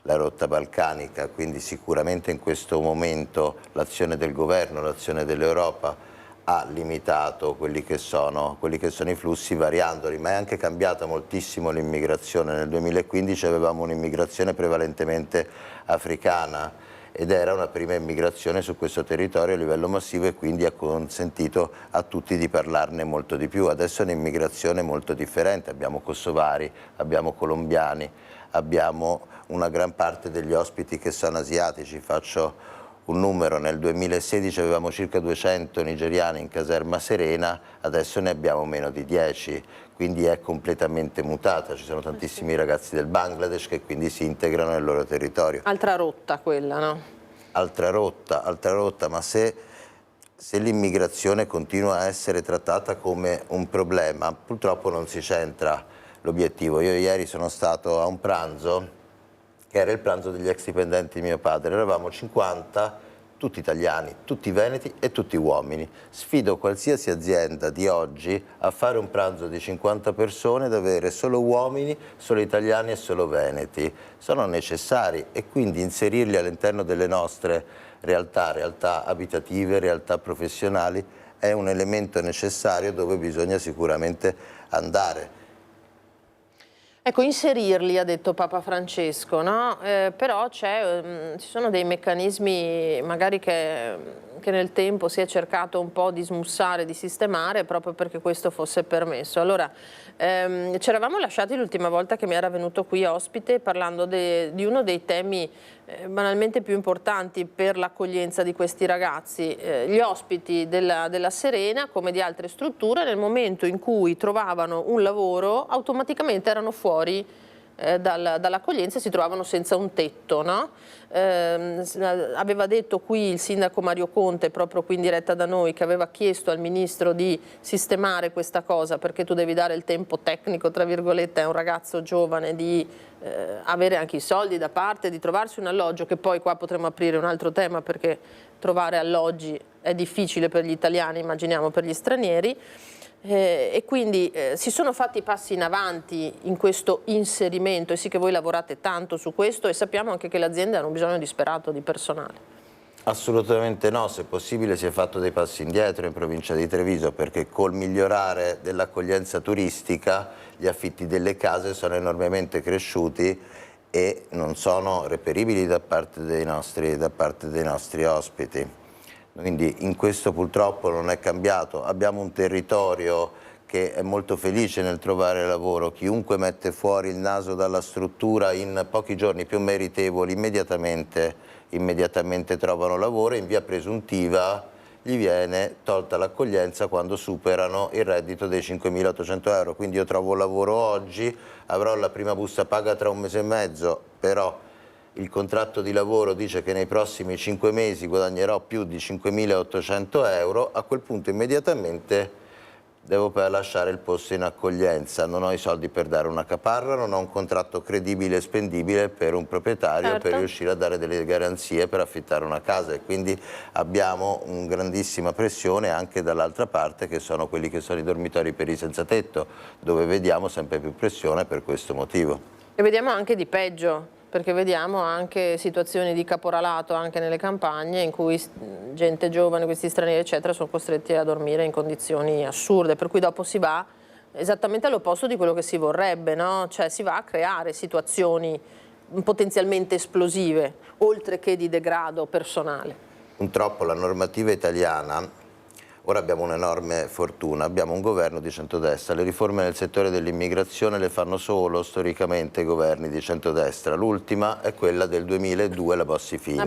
la rotta balcanica, quindi sicuramente in questo momento l'azione del governo, l'azione dell'Europa ha limitato quelli che sono i flussi, variandoli, ma è anche cambiata moltissimo l'immigrazione. Nel 2015 avevamo un'immigrazione prevalentemente africana ed era una prima immigrazione su questo territorio a livello massivo e quindi ha consentito a tutti di parlarne molto di più. Adesso è un'immigrazione molto differente, abbiamo kosovari, abbiamo colombiani, abbiamo una gran parte degli ospiti che sono asiatici. Faccio un numero: nel 2016 avevamo circa 200 nigeriani in caserma Serena, adesso ne abbiamo meno di 10, quindi è completamente mutata. Ci sono tantissimi ragazzi del Bangladesh che quindi si integrano nel loro territorio. Altra rotta quella, no? Altra rotta, ma se l'immigrazione continua a essere trattata come un problema, purtroppo non si centra l'obiettivo. Io ieri sono stato a un pranzo che era il pranzo degli ex dipendenti di mio padre, eravamo 50, tutti italiani, tutti veneti e tutti uomini. Sfido qualsiasi azienda di oggi a fare un pranzo di 50 persone ed avere solo uomini, solo italiani e solo veneti. Sono necessari e quindi inserirli all'interno delle nostre realtà abitative, realtà professionali, è un elemento necessario dove bisogna sicuramente andare. Ecco, inserirli, ha detto Papa Francesco, no? Però ci sono dei meccanismi magari che nel tempo si è cercato un po' di smussare, di sistemare proprio perché questo fosse permesso. Allora, ci eravamo lasciati l'ultima volta che mi era venuto qui ospite parlando di uno dei temi banalmente più importanti per l'accoglienza di questi ragazzi. Gli ospiti della Serena, come di altre strutture, nel momento in cui trovavano un lavoro automaticamente erano fuori dall'accoglienza e si trovavano senza un tetto, no? Aveva detto qui il sindaco Mario Conte, proprio qui in diretta da noi, che aveva chiesto al ministro di sistemare questa cosa, perché tu devi dare il tempo tecnico, tra virgolette, a un ragazzo giovane di avere anche i soldi da parte, di trovarsi un alloggio, che poi qua potremmo aprire un altro tema, perché trovare alloggi è difficile per gli italiani, immaginiamo per gli stranieri. E quindi si sono fatti passi in avanti in questo inserimento, e sì che voi lavorate tanto su questo e sappiamo anche che le aziende hanno bisogno disperato di personale. Assolutamente no, se possibile si è fatto dei passi indietro in provincia di Treviso, perché col migliorare dell'accoglienza turistica gli affitti delle case sono enormemente cresciuti e non sono reperibili da parte dei nostri ospiti. Quindi in questo purtroppo non è cambiato. Abbiamo un territorio che è molto felice nel trovare lavoro. Chiunque mette fuori il naso dalla struttura in pochi giorni più meritevoli immediatamente trovano lavoro, e in via presuntiva gli viene tolta l'accoglienza quando superano il reddito dei 5.800 euro. Quindi io trovo lavoro oggi, avrò la prima busta paga tra un mese e mezzo, però il contratto di lavoro dice che nei prossimi 5 mesi guadagnerò più di 5.800 euro, a quel punto immediatamente devo lasciare il posto in accoglienza, non ho i soldi per dare una caparra, non ho un contratto credibile e spendibile per un proprietario per riuscire a dare delle garanzie per affittare una casa, e quindi abbiamo una grandissima pressione anche dall'altra parte, che sono quelli che sono i dormitori per i senza tetto, dove vediamo sempre più pressione per questo motivo. E vediamo anche di peggio, perché vediamo anche situazioni di caporalato anche nelle campagne, in cui gente giovane, questi stranieri eccetera, sono costretti a dormire in condizioni assurde, per cui dopo si va esattamente all'opposto di quello che si vorrebbe, no? Cioè si va a creare situazioni potenzialmente esplosive, oltre che di degrado personale. Purtroppo la normativa italiana, ora abbiamo un'enorme fortuna, abbiamo un governo di centrodestra, le riforme nel settore dell'immigrazione le fanno solo storicamente i governi di centrodestra, l'ultima è quella del 2002, la Bossi-Fini.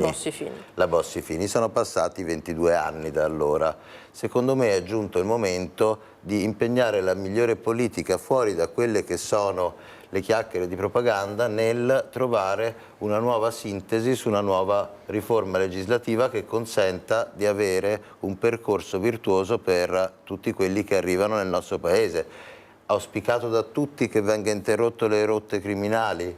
La Bossi-Fini, sono passati 22 anni da allora. Secondo me è giunto il momento di impegnare la migliore politica fuori da quelle che sono le chiacchiere di propaganda, nel trovare una nuova sintesi su una nuova riforma legislativa che consenta di avere un percorso virtuoso per tutti quelli che arrivano nel nostro Paese. Auspicato da tutti che venga interrotto le rotte criminali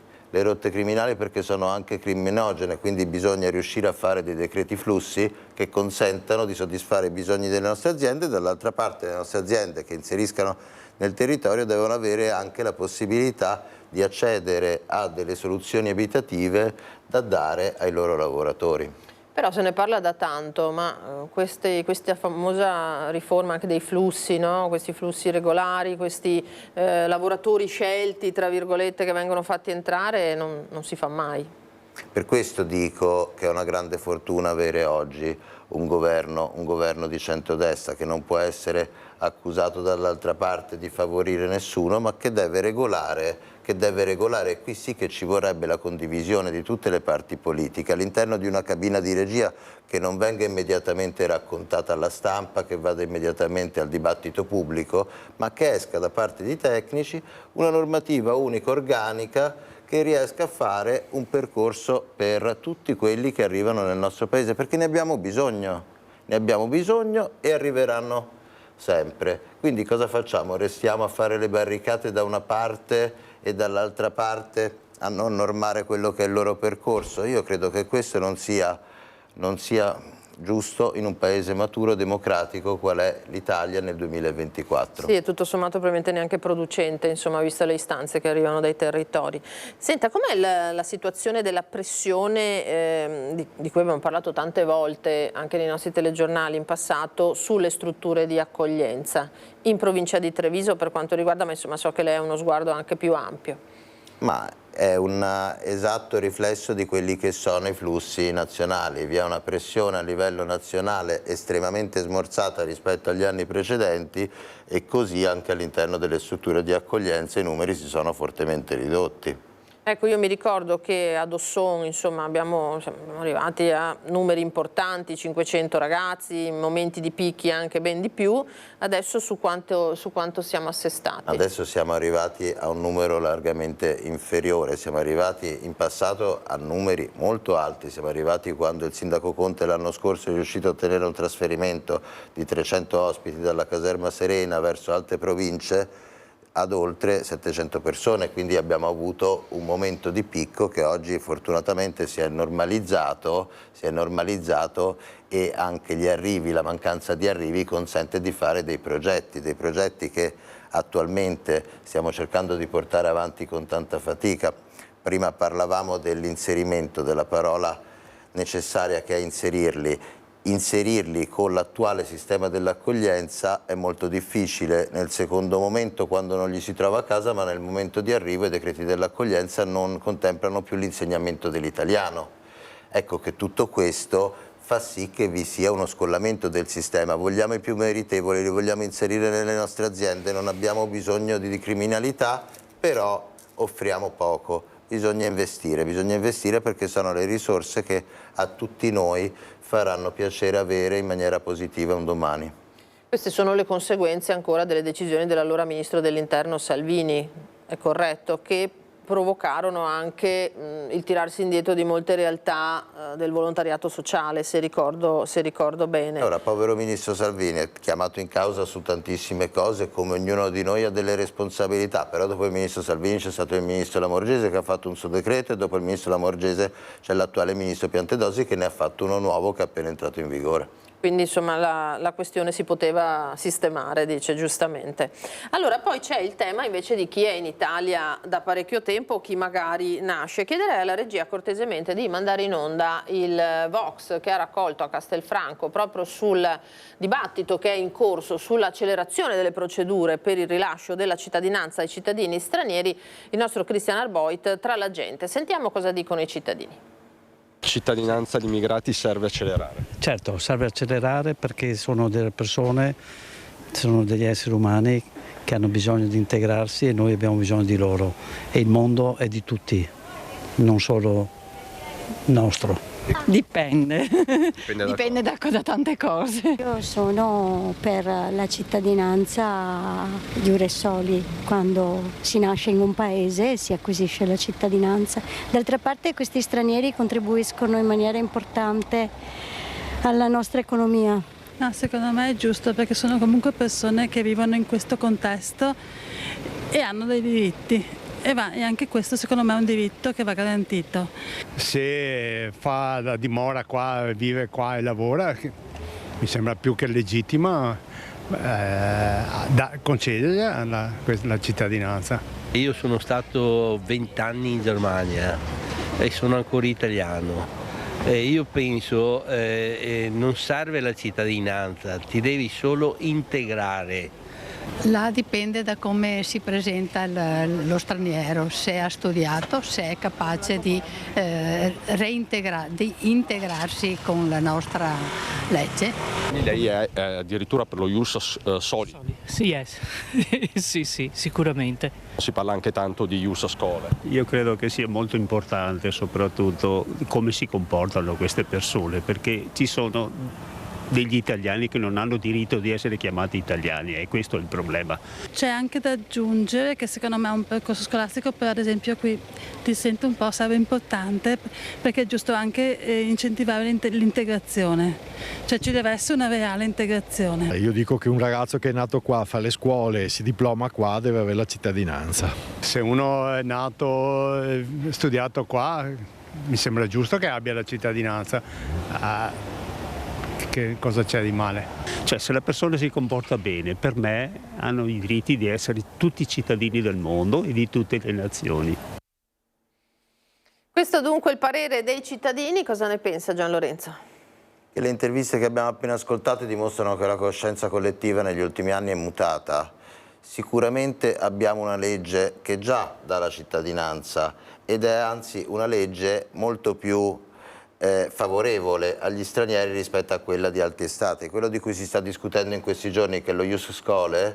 perché sono anche criminogene, quindi bisogna riuscire a fare dei decreti flussi che consentano di soddisfare i bisogni delle nostre aziende, e dall'altra parte le nostre aziende che inseriscano nel territorio devono avere anche la possibilità di accedere a delle soluzioni abitative da dare ai loro lavoratori. Però se ne parla da tanto, ma questa famosa riforma anche dei flussi, no? Questi flussi regolari, questi lavoratori scelti, tra virgolette, che vengono fatti entrare, non si fa mai. Per questo dico che è una grande fortuna avere oggi un governo di centrodestra che non può essere accusato dall'altra parte di favorire nessuno, ma che deve regolare, e qui sì che ci vorrebbe la condivisione di tutte le parti politiche all'interno di una cabina di regia, che non venga immediatamente raccontata alla stampa, che vada immediatamente al dibattito pubblico, ma che esca da parte di tecnici una normativa unica, organica, che riesca a fare un percorso per tutti quelli che arrivano nel nostro Paese, perché ne abbiamo bisogno e arriveranno sempre. Quindi cosa facciamo? Restiamo a fare le barricate da una parte e dall'altra parte a non normare quello che è il loro percorso? Io credo che questo non sia giusto in un paese maturo, democratico, qual è l'Italia nel 2024. Sì, e tutto sommato probabilmente neanche producente, insomma, viste le istanze che arrivano dai territori. Senta, com'è la situazione della pressione di cui abbiamo parlato tante volte anche nei nostri telegiornali in passato sulle strutture di accoglienza in provincia di Treviso, per quanto riguarda, ma insomma so che lei ha uno sguardo anche più ampio? Ma è un esatto riflesso di quelli che sono i flussi nazionali. Vi è una pressione a livello nazionale estremamente smorzata rispetto agli anni precedenti, e così anche all'interno delle strutture di accoglienza i numeri si sono fortemente ridotti. Ecco, io mi ricordo che ad Osson, insomma, siamo arrivati a numeri importanti, 500 ragazzi, in momenti di picchi anche ben di più. Adesso su quanto siamo assestati? Adesso siamo arrivati a un numero largamente inferiore, siamo arrivati in passato a numeri molto alti, siamo arrivati quando il sindaco Conte l'anno scorso è riuscito a ottenere un trasferimento di 300 ospiti dalla caserma Serena verso altre province ad oltre 700 persone, quindi abbiamo avuto un momento di picco che oggi fortunatamente si è normalizzato e anche gli arrivi, la mancanza di arrivi consente di fare dei progetti che attualmente stiamo cercando di portare avanti con tanta fatica. Prima parlavamo dell'inserimento, della parola necessaria che è inserirli. inserirli con l'attuale sistema dell'accoglienza è molto difficile nel secondo momento, quando non gli si trova a casa, ma nel momento di arrivo i decreti dell'accoglienza non contemplano più l'insegnamento dell'italiano. Ecco che tutto questo fa sì che vi sia uno scollamento del sistema. Vogliamo i più meritevoli, li vogliamo inserire nelle nostre aziende, non abbiamo bisogno di criminalità, però offriamo poco. Bisogna investire perché sono le risorse che a tutti noi faranno piacere avere in maniera positiva un domani. Queste sono le conseguenze ancora delle decisioni dell'allora ministro dell'Interno Salvini, è corretto, che provocarono anche il tirarsi indietro di molte realtà del volontariato sociale, se ricordo bene. Ora, povero ministro Salvini è chiamato in causa su tantissime cose, come ognuno di noi ha delle responsabilità, però dopo il ministro Salvini c'è stato il ministro Lamorgese che ha fatto un suo decreto, e dopo il ministro Lamorgese c'è l'attuale ministro Piantedosi che ne ha fatto uno nuovo che è appena entrato in vigore. Quindi insomma la questione si poteva sistemare, dice giustamente. Allora poi c'è il tema invece di chi è in Italia da parecchio tempo, chi magari nasce. Chiederei alla regia cortesemente di mandare in onda il Vox che ha raccolto a Castelfranco proprio sul dibattito che è in corso sull'accelerazione delle procedure per il rilascio della cittadinanza ai cittadini stranieri, il nostro Christian Arboit tra la gente. Sentiamo cosa dicono i cittadini. Cittadinanza di immigrati serve accelerare. Certo, serve accelerare perché sono delle persone, sono degli esseri umani che hanno bisogno di integrarsi e noi abbiamo bisogno di loro. E il mondo è di tutti, non solo nostro. Dipende da tante cose. Io sono per la cittadinanza iure soli, quando si nasce in un paese si acquisisce la cittadinanza. D'altra parte questi stranieri contribuiscono in maniera importante alla nostra economia. No, secondo me è giusto perché sono comunque persone che vivono in questo contesto e hanno dei diritti. E anche questo secondo me è un diritto che va garantito. Se fa la dimora qua, vive qua e lavora, mi sembra più che legittima concedergli la cittadinanza. Io sono stato 20 anni in Germania e sono ancora italiano. Io penso non serve la cittadinanza, ti devi solo integrare. Là dipende da come si presenta lo straniero, se ha studiato, se è capace di integrarsi con la nostra legge. Lei è addirittura per lo ius soli. Sì, sicuramente. Si parla anche tanto di ius scholae. Io credo che sia molto importante soprattutto come si comportano queste persone, perché ci sono degli italiani che non hanno diritto di essere chiamati italiani e questo è il problema. C'è anche da aggiungere che secondo me un percorso scolastico, per ad esempio qui ti sento un po' sarebbe importante perché è giusto anche incentivare l'integrazione, cioè ci deve essere una reale integrazione. Io dico che un ragazzo che è nato qua, fa le scuole, si diploma qua, deve avere la cittadinanza. Se uno è nato, studiato qua, mi sembra giusto che abbia la cittadinanza. Che cosa c'è di male? Cioè, se la persona si comporta bene, per me hanno i diritti di essere tutti cittadini del mondo e di tutte le nazioni. Questo dunque il parere dei cittadini, cosa ne pensa Gian Lorenzo? E le interviste che abbiamo appena ascoltato dimostrano che la coscienza collettiva negli ultimi anni è mutata. Sicuramente abbiamo una legge che già dà la cittadinanza ed è anzi una legge molto più favorevole agli stranieri rispetto a quella di altri stati. Quello di cui si sta discutendo in questi giorni, che è lo ius scholae,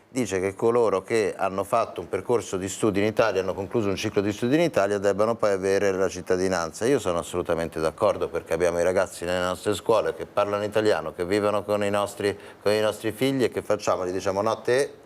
dice che coloro che hanno fatto un percorso di studi in Italia, hanno concluso un ciclo di studi in Italia, debbano poi avere la cittadinanza. Io sono assolutamente d'accordo perché abbiamo i ragazzi nelle nostre scuole che parlano italiano, che vivono con i nostri figli e che facciamo? Gli diciamo no, te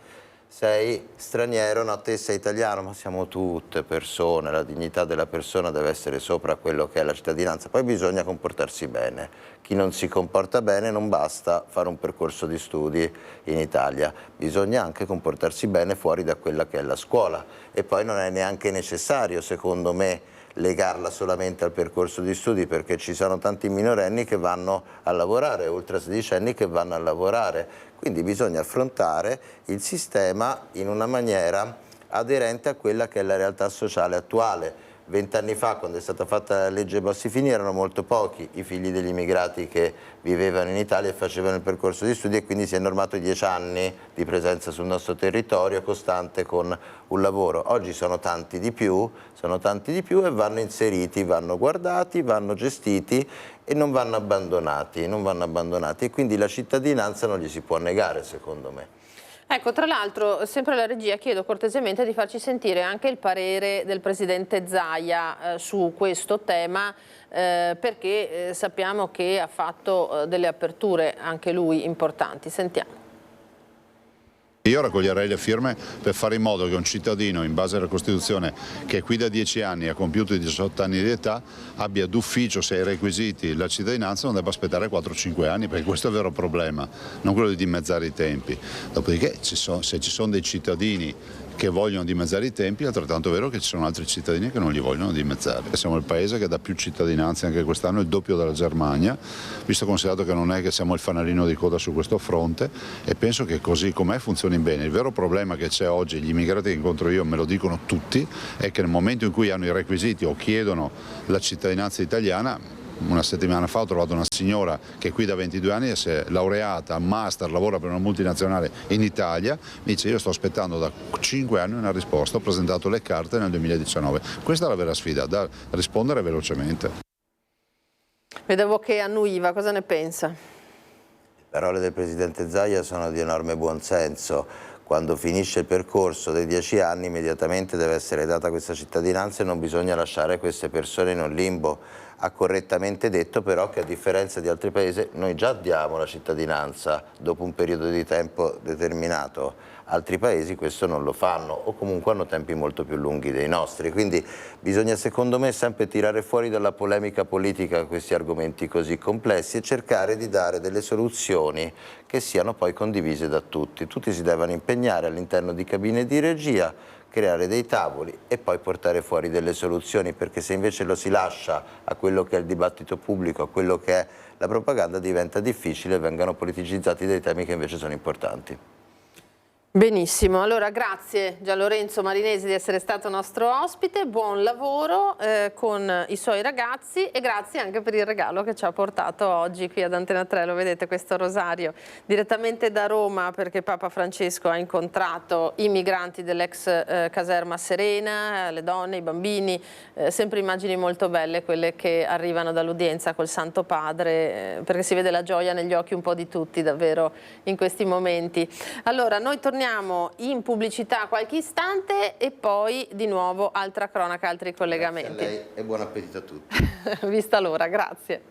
sei straniero, no, te sei italiano, ma siamo tutte persone, la dignità della persona deve essere sopra quello che è la cittadinanza. Poi bisogna comportarsi bene. Chi non si comporta bene non basta fare un percorso di studi in Italia, bisogna anche comportarsi bene fuori da quella che è la scuola e poi non è neanche necessario, secondo me, legarla solamente al percorso di studi perché ci sono tanti minorenni che vanno a lavorare, ultra sedicenni che vanno a lavorare, quindi bisogna affrontare il sistema in una maniera aderente a quella che è la realtà sociale attuale. 20 anni fa, quando è stata fatta la legge Bossi-Fini, erano molto pochi i figli degli immigrati che vivevano in Italia e facevano il percorso di studi, e quindi si è normato 10 anni di presenza sul nostro territorio costante con un lavoro. Oggi sono tanti di più e vanno inseriti, vanno guardati, vanno gestiti e non vanno abbandonati, e quindi la cittadinanza non gli si può negare, secondo me. Ecco, tra l'altro, sempre alla regia chiedo cortesemente di farci sentire anche il parere del Presidente Zaia su questo tema, perché sappiamo che ha fatto delle aperture anche lui importanti. Sentiamo. Io raccoglierei le firme per fare in modo che un cittadino, in base alla Costituzione, che è qui da 10 anni e ha compiuto i 18 anni di età, abbia d'ufficio, se hai requisiti, la cittadinanza, non debba aspettare 4-5 anni, perché questo è il vero problema, non quello di dimezzare i tempi. Dopodiché, se ci sono dei cittadini che vogliono dimezzare i tempi, è altrettanto vero che ci sono altri cittadini che non li vogliono dimezzare. Siamo il paese che dà più cittadinanze anche quest'anno, il doppio della Germania, visto considerato che non è che siamo il fanalino di coda su questo fronte, e penso che così com'è funzioni bene. Il vero problema che c'è oggi, gli immigrati che incontro io me lo dicono tutti, è che nel momento in cui hanno i requisiti o chiedono la cittadinanza italiana. Una settimana fa ho trovato una signora che è qui da 22 anni e si è laureata, master, lavora per una multinazionale in Italia, mi dice: io sto aspettando da 5 anni una risposta, ho presentato le carte nel 2019. Questa è la vera sfida, da rispondere velocemente. Vedevo che annuiva, cosa ne pensa? Le parole del Presidente Zaia sono di enorme buonsenso. Quando finisce il percorso dei 10 anni immediatamente deve essere data questa cittadinanza e non bisogna lasciare queste persone in un limbo. Ha correttamente detto però che, a differenza di altri paesi, noi già diamo la cittadinanza dopo un periodo di tempo determinato. Altri paesi questo non lo fanno, o comunque hanno tempi molto più lunghi dei nostri. Quindi bisogna, secondo me, sempre tirare fuori dalla polemica politica questi argomenti così complessi e cercare di dare delle soluzioni che siano poi condivise da tutti. Tutti si devono impegnare all'interno di cabine di regia, creare dei tavoli e poi portare fuori delle soluzioni, perché se invece lo si lascia a quello che è il dibattito pubblico, a quello che è la propaganda, diventa difficile e vengono politicizzati dei temi che invece sono importanti. Benissimo, allora grazie Gianlorenzo Marinesi di essere stato nostro ospite, buon lavoro con i suoi ragazzi e grazie anche per il regalo che ci ha portato oggi qui ad Antena 3, lo vedete questo rosario direttamente da Roma, perché Papa Francesco ha incontrato i migranti dell'ex caserma Serena, le donne, i bambini, sempre immagini molto belle quelle che arrivano dall'udienza col Santo Padre, perché si vede la gioia negli occhi un po' di tutti davvero in questi momenti. Allora noi torniamo in pubblicità qualche istante e poi di nuovo altra cronaca, altri collegamenti. Grazie a lei e buon appetito a tutti. Vista l'ora, grazie.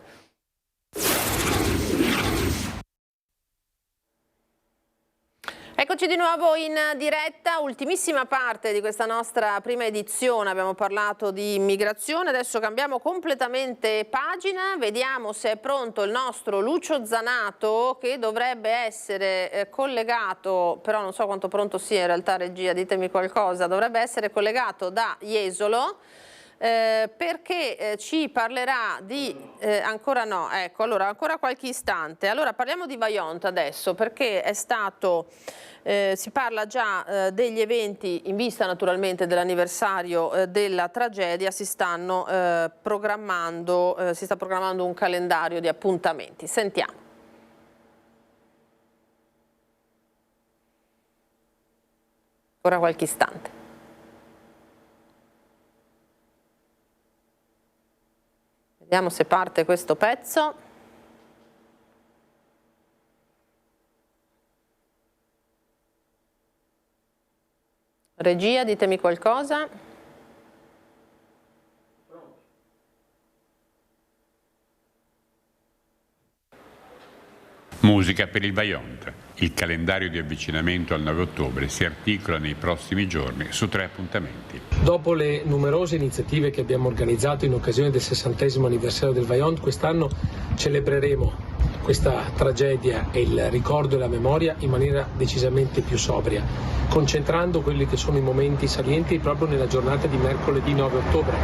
Eccoci di nuovo in diretta, ultimissima parte di questa nostra prima edizione, abbiamo parlato di immigrazione, adesso cambiamo completamente pagina, vediamo se è pronto il nostro Lucio Zanato che dovrebbe essere collegato, però non so quanto pronto sia in realtà, regia, ditemi qualcosa, dovrebbe essere collegato da Jesolo. Perché ci parlerà di ancora no, ecco, allora ancora qualche istante. Allora parliamo di Vajont adesso, perché è stato si parla già degli eventi in vista naturalmente dell'anniversario della tragedia, si sta programmando un calendario di appuntamenti. Sentiamo. Ancora qualche istante. Vediamo se parte questo pezzo. Regia, ditemi qualcosa. Musica per il Vajont. Il calendario di avvicinamento al 9 ottobre si articola nei prossimi giorni su 3 appuntamenti. Dopo le numerose iniziative che abbiamo organizzato in occasione del 60° anniversario del Vajont, quest'anno celebreremo questa tragedia e il ricordo e la memoria in maniera decisamente più sobria, concentrando quelli che sono i momenti salienti proprio nella giornata di mercoledì 9 ottobre,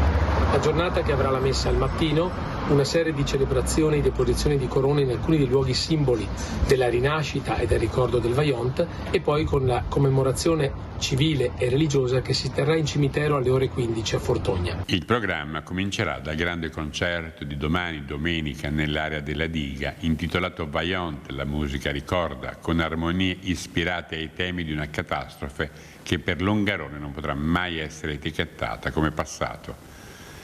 la giornata che avrà la messa al mattino una serie di celebrazioni e deposizioni di corone in alcuni dei luoghi simboli della rinascita e del ricordo del Vajont, e poi con la commemorazione civile e religiosa che si terrà in cimitero alle ore 15 a Fortogna. Il programma comincerà dal grande concerto di domani, domenica, nell'area della diga, intitolato Vajont, la musica ricorda, con armonie ispirate ai temi di una catastrofe che per Longarone non potrà mai essere etichettata come passato.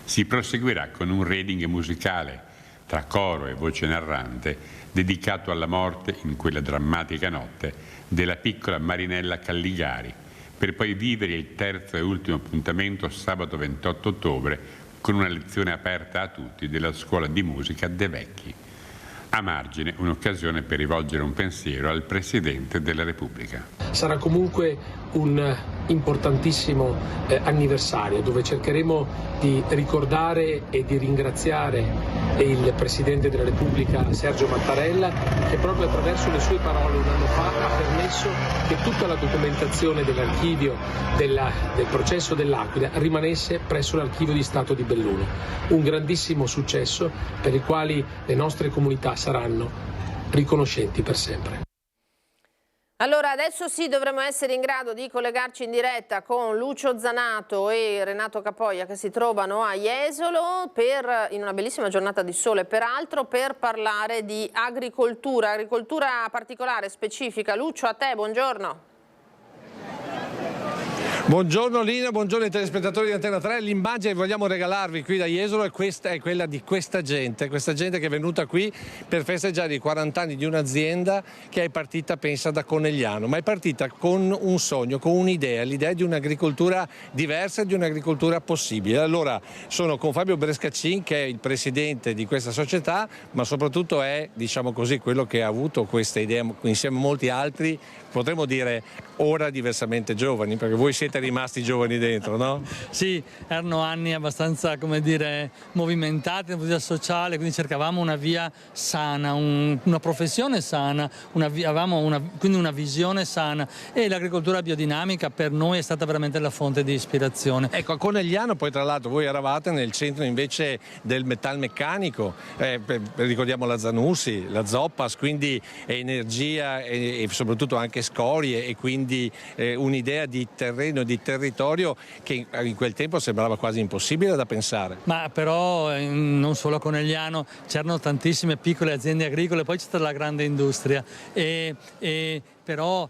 Si proseguirà con un reading musicale tra coro e voce narrante dedicato alla morte in quella drammatica notte della piccola Marinella Calligari, per poi vivere il terzo e ultimo appuntamento sabato 28 ottobre con una lezione aperta a tutti della scuola di musica De Vecchi. A margine un'occasione per rivolgere un pensiero al Presidente della Repubblica. Sarà comunque un importantissimo anniversario dove cercheremo di ricordare e di ringraziare il Presidente della Repubblica Sergio Mattarella, che proprio attraverso le sue parole un anno fa ha permesso che tutta la documentazione dell'archivio del processo dell'Aquila rimanesse presso l'Archivio di Stato di Belluno. Un grandissimo successo per il quale le nostre comunità saranno riconoscenti per sempre. Allora, adesso sì, dovremmo essere in grado di collegarci in diretta con Lucio Zanato e Renato Capoia, che si trovano a Jesolo in una bellissima giornata di sole, peraltro, per parlare di agricoltura particolare, specifica. Lucio, a te, buongiorno. Buongiorno Lina, buongiorno ai telespettatori di Antena 3. L'immagine che vogliamo regalarvi qui da Jesolo è quella di questa gente che è venuta qui per festeggiare i 40 anni di un'azienda che è partita, pensa, da Conegliano, ma è partita con un sogno, con un'idea, l'idea di un'agricoltura diversa e di un'agricoltura possibile. Allora sono con Fabio Brescaccin, che è il presidente di questa società, ma soprattutto è, diciamo così, quello che ha avuto questa idea insieme a molti altri, potremmo dire ora diversamente giovani, perché voi siete rimasti giovani dentro, no? Sì, erano anni abbastanza, come dire, movimentati, una via sociale, quindi cercavamo una via sana, una professione sana, quindi una visione sana, e l'agricoltura biodinamica per noi è stata veramente la fonte di ispirazione. Ecco, a Conegliano poi tra l'altro voi eravate nel centro invece del metalmeccanico, ricordiamo la Zanussi, la Zoppas, quindi energia e soprattutto anche scorie, e quindi un'idea di terreno, di territorio che in quel tempo sembrava quasi impossibile da pensare. Ma però non solo a Conegliano, c'erano tantissime piccole aziende agricole, poi c'è stata la grande industria però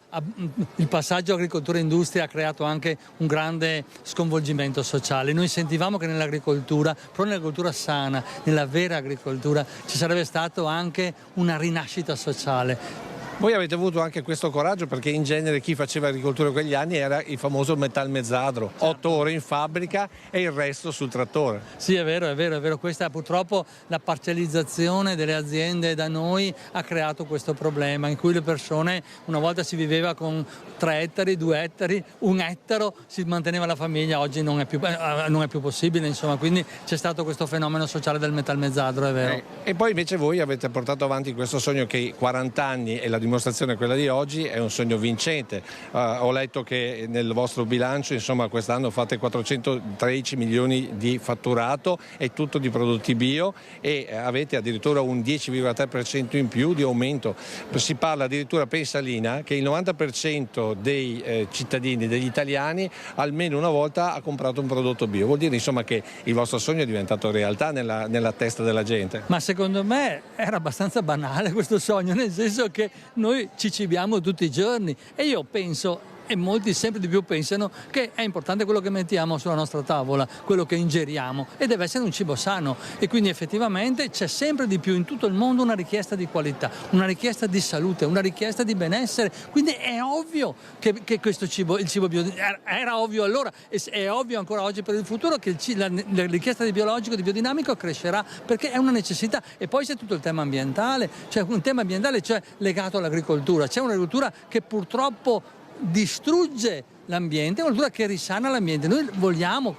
il passaggio agricoltura-industria ha creato anche un grande sconvolgimento sociale. Noi sentivamo che nell'agricoltura, però nell'agricoltura sana, nella vera agricoltura, ci sarebbe stato anche una rinascita sociale. Voi avete avuto anche questo coraggio, perché in genere chi faceva agricoltura in quegli anni era il famoso metalmezzadro, 8 ore in fabbrica e il resto sul trattore. Sì, è vero. Questa purtroppo la parcellizzazione delle aziende da noi ha creato questo problema, in cui le persone, una volta si viveva con 3 ettari, 2 ettari, 1 ettaro, si manteneva la famiglia, oggi non è più possibile, insomma, quindi c'è stato questo fenomeno sociale del metalmezzadro, è vero. E poi invece voi avete portato avanti questo sogno che 40 anni, e la dimostrazione quella di oggi, è un sogno vincente. Ho letto che nel vostro bilancio, insomma, quest'anno fate 413 milioni di fatturato e tutto di prodotti bio, e avete addirittura un 10,3% in più di aumento. Si parla addirittura, pensa Lina, che il 90% dei cittadini, degli italiani, almeno una volta ha comprato un prodotto bio. Vuol dire, insomma, che il vostro sogno è diventato realtà nella testa della gente. Ma secondo me era abbastanza banale questo sogno, nel senso che noi ci cibiamo tutti i giorni, e io penso, e molti sempre di più pensano, che è importante quello che mettiamo sulla nostra tavola, quello che ingeriamo, e deve essere un cibo sano, e quindi effettivamente c'è sempre di più in tutto il mondo una richiesta di qualità, una richiesta di salute, una richiesta di benessere, quindi è ovvio che questo cibo, il cibo biodinamico, era ovvio allora, e è ovvio ancora oggi per il futuro, che la richiesta di biologico, di biodinamico crescerà, perché è una necessità. E poi c'è tutto il tema ambientale, cioè un tema ambientale, cioè legato all'agricoltura. C'è un'agricoltura che purtroppo distrugge l'ambiente, è un'agricoltura che risana l'ambiente. Noi vogliamo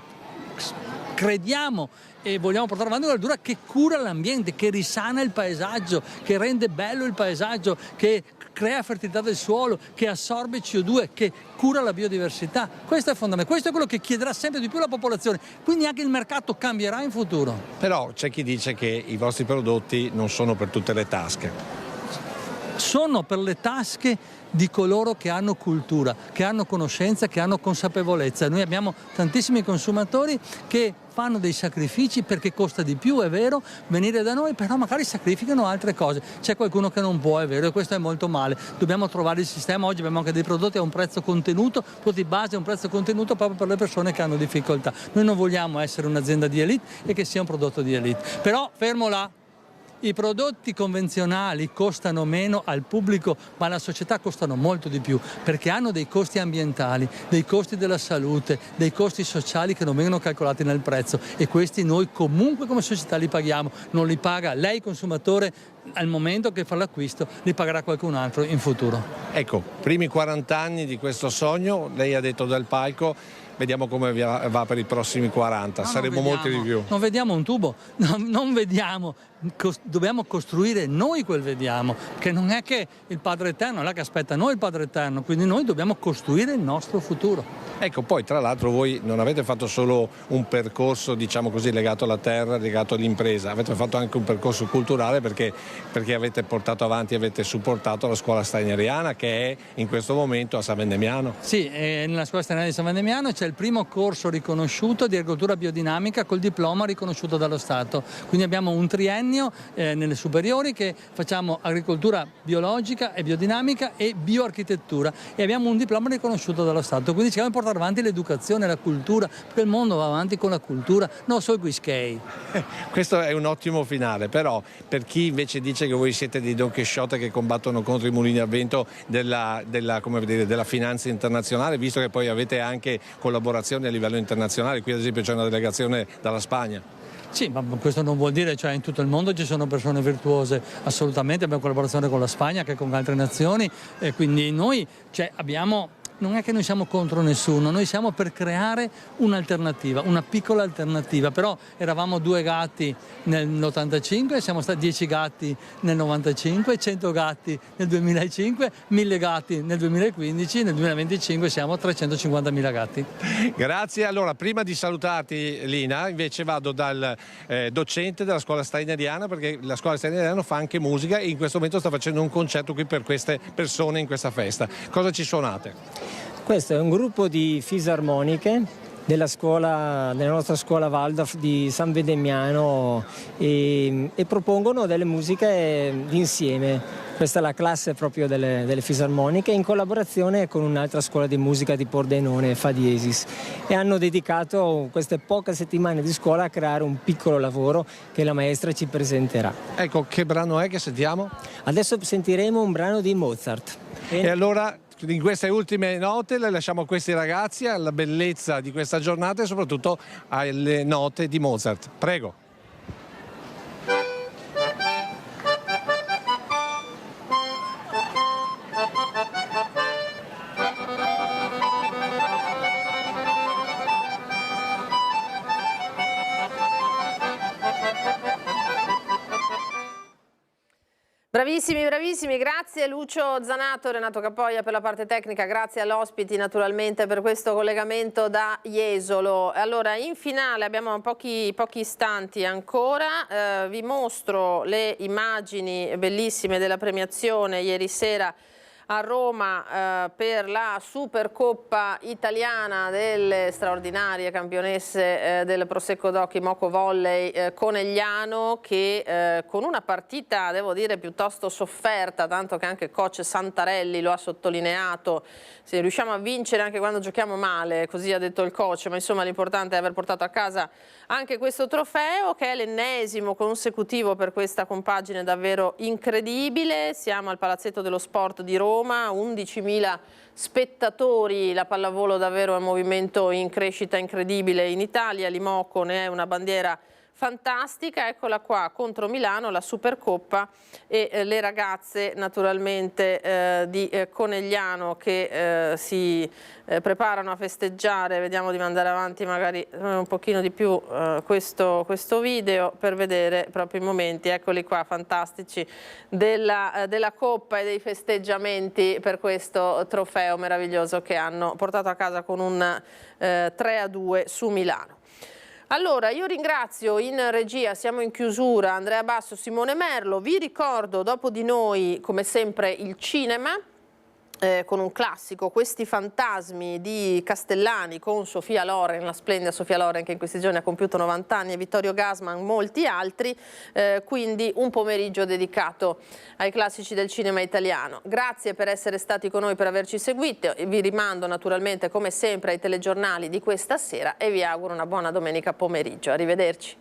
crediamo e vogliamo portare avanti una cultura che cura l'ambiente, che risana il paesaggio, che rende bello il paesaggio, che crea fertilità del suolo, che assorbe CO2, che cura la biodiversità. Questo è fondamentale, questo è quello che chiederà sempre di più la popolazione, quindi anche il mercato cambierà in futuro. Però c'è chi dice che i vostri prodotti non sono per tutte le tasche. Sono per le tasche di coloro che hanno cultura, che hanno conoscenza, che hanno consapevolezza. Noi abbiamo tantissimi consumatori che fanno dei sacrifici perché costa di più, è vero, venire da noi, però magari sacrificano altre cose. C'è qualcuno che non può, è vero, e questo è molto male. Dobbiamo trovare il sistema. Oggi abbiamo anche dei prodotti a un prezzo contenuto, prodotti base a un prezzo contenuto proprio per le persone che hanno difficoltà. Noi non vogliamo essere un'azienda di elite e che sia un prodotto di elite. Però fermo là. I prodotti convenzionali costano meno al pubblico, ma alla società costano molto di più, perché hanno dei costi ambientali, dei costi della salute, dei costi sociali che non vengono calcolati nel prezzo, e questi noi comunque come società li paghiamo. Non li paga lei consumatore al momento che fa l'acquisto, li pagherà qualcun altro in futuro. Ecco, primi 40 anni di questo sogno, lei ha detto dal palco, vediamo come va per i prossimi 40, saremo molti di più. Non vediamo un tubo, non vediamo, dobbiamo costruire noi quel vediamo, che non è che il Padre Eterno, non è che aspetta noi il Padre Eterno, quindi noi dobbiamo costruire il nostro futuro. Ecco, poi tra l'altro voi non avete fatto solo un percorso, diciamo così, legato alla terra, legato all'impresa, avete fatto anche un percorso culturale perché avete portato avanti, avete supportato la scuola steineriana che è in questo momento a San Vendemiano. Sì, nella scuola steineriana di San Vendemiano c'è il primo corso riconosciuto di agricoltura biodinamica col diploma riconosciuto dallo Stato. Quindi abbiamo un triennio nelle superiori che facciamo agricoltura biologica e biodinamica e bioarchitettura, e abbiamo un diploma riconosciuto dallo Stato. Quindi cerchiamo di portare avanti l'educazione, la cultura, perché il mondo va avanti con la cultura, non solo qui skate. Questo è un ottimo finale, però per chi invece dice che voi siete dei Don Chisciotte che combattono contro i mulini a vento della finanza internazionale, visto che poi avete anche collaborazioni a livello internazionale, qui ad esempio c'è una delegazione dalla Spagna. Sì, ma questo non vuol dire, cioè in tutto il mondo ci sono persone virtuose, assolutamente, abbiamo collaborazione con la Spagna che con altre nazioni, e quindi noi abbiamo... Non è che noi siamo contro nessuno, noi siamo per creare un'alternativa, una piccola alternativa, però eravamo 2 gatti nell'85, siamo stati 10 gatti nel 95, 100 gatti nel 2005, 1000 gatti nel 2015, nel 2025 siamo a 350.000 gatti. Grazie, allora prima di salutarti Lina invece vado dal docente della scuola steineriana, perché la scuola steineriana fa anche musica e in questo momento sta facendo un concerto qui per queste persone in questa festa. Cosa ci suonate? Questo è un gruppo di fisarmoniche della nostra scuola Waldorf di San Vendemiano e propongono delle musiche insieme. Questa è la classe proprio delle fisarmoniche in collaborazione con un'altra scuola di musica di Pordenone, Fa Diesis, e hanno dedicato queste poche settimane di scuola a creare un piccolo lavoro che la maestra ci presenterà. Ecco, che brano è che sentiamo? Adesso sentiremo un brano di Mozart. E allora in queste ultime note le lasciamo a questi ragazzi, alla bellezza di questa giornata e soprattutto alle note di Mozart. Prego. Bravissimi, bravissimi, grazie Lucio Zanato, Renato Capoia per la parte tecnica, grazie agli ospiti naturalmente per questo collegamento da Jesolo. Allora in finale abbiamo pochi istanti ancora, vi mostro le immagini bellissime della premiazione ieri sera a Roma per la Supercoppa italiana delle straordinarie campionesse del Prosecco d'Occhi Moco Volley Conegliano, che con una partita devo dire piuttosto sofferta, tanto che anche il coach Santarelli lo ha sottolineato, se riusciamo a vincere anche quando giochiamo male, così ha detto il coach, ma insomma l'importante è aver portato a casa anche questo trofeo che è l'ennesimo consecutivo per questa compagine davvero incredibile. Siamo al Palazzetto dello Sport di Roma, 11.000 spettatori, la pallavolo davvero è un movimento in crescita incredibile in Italia, l'Imoco ne è una bandiera fantastica, eccola qua, contro Milano, la Supercoppa e le ragazze naturalmente di Conegliano che si preparano a festeggiare. Vediamo di mandare avanti magari un pochino di più questo video per vedere proprio i momenti, eccoli qua, fantastici, della Coppa e dei festeggiamenti per questo trofeo meraviglioso che hanno portato a casa con un 3-2 su Milano. Allora, io ringrazio in regia, siamo in chiusura, Andrea Basso, Simone Merlo. Vi ricordo dopo di noi, come sempre, il cinema, con un classico, Questi fantasmi di Castellani con Sofia Loren, la splendida Sofia Loren che in questi giorni ha compiuto 90 anni, e Vittorio Gassman, molti altri, quindi un pomeriggio dedicato ai classici del cinema italiano. Grazie per essere stati con noi, per averci seguito, vi rimando naturalmente come sempre ai telegiornali di questa sera e vi auguro una buona domenica pomeriggio. Arrivederci.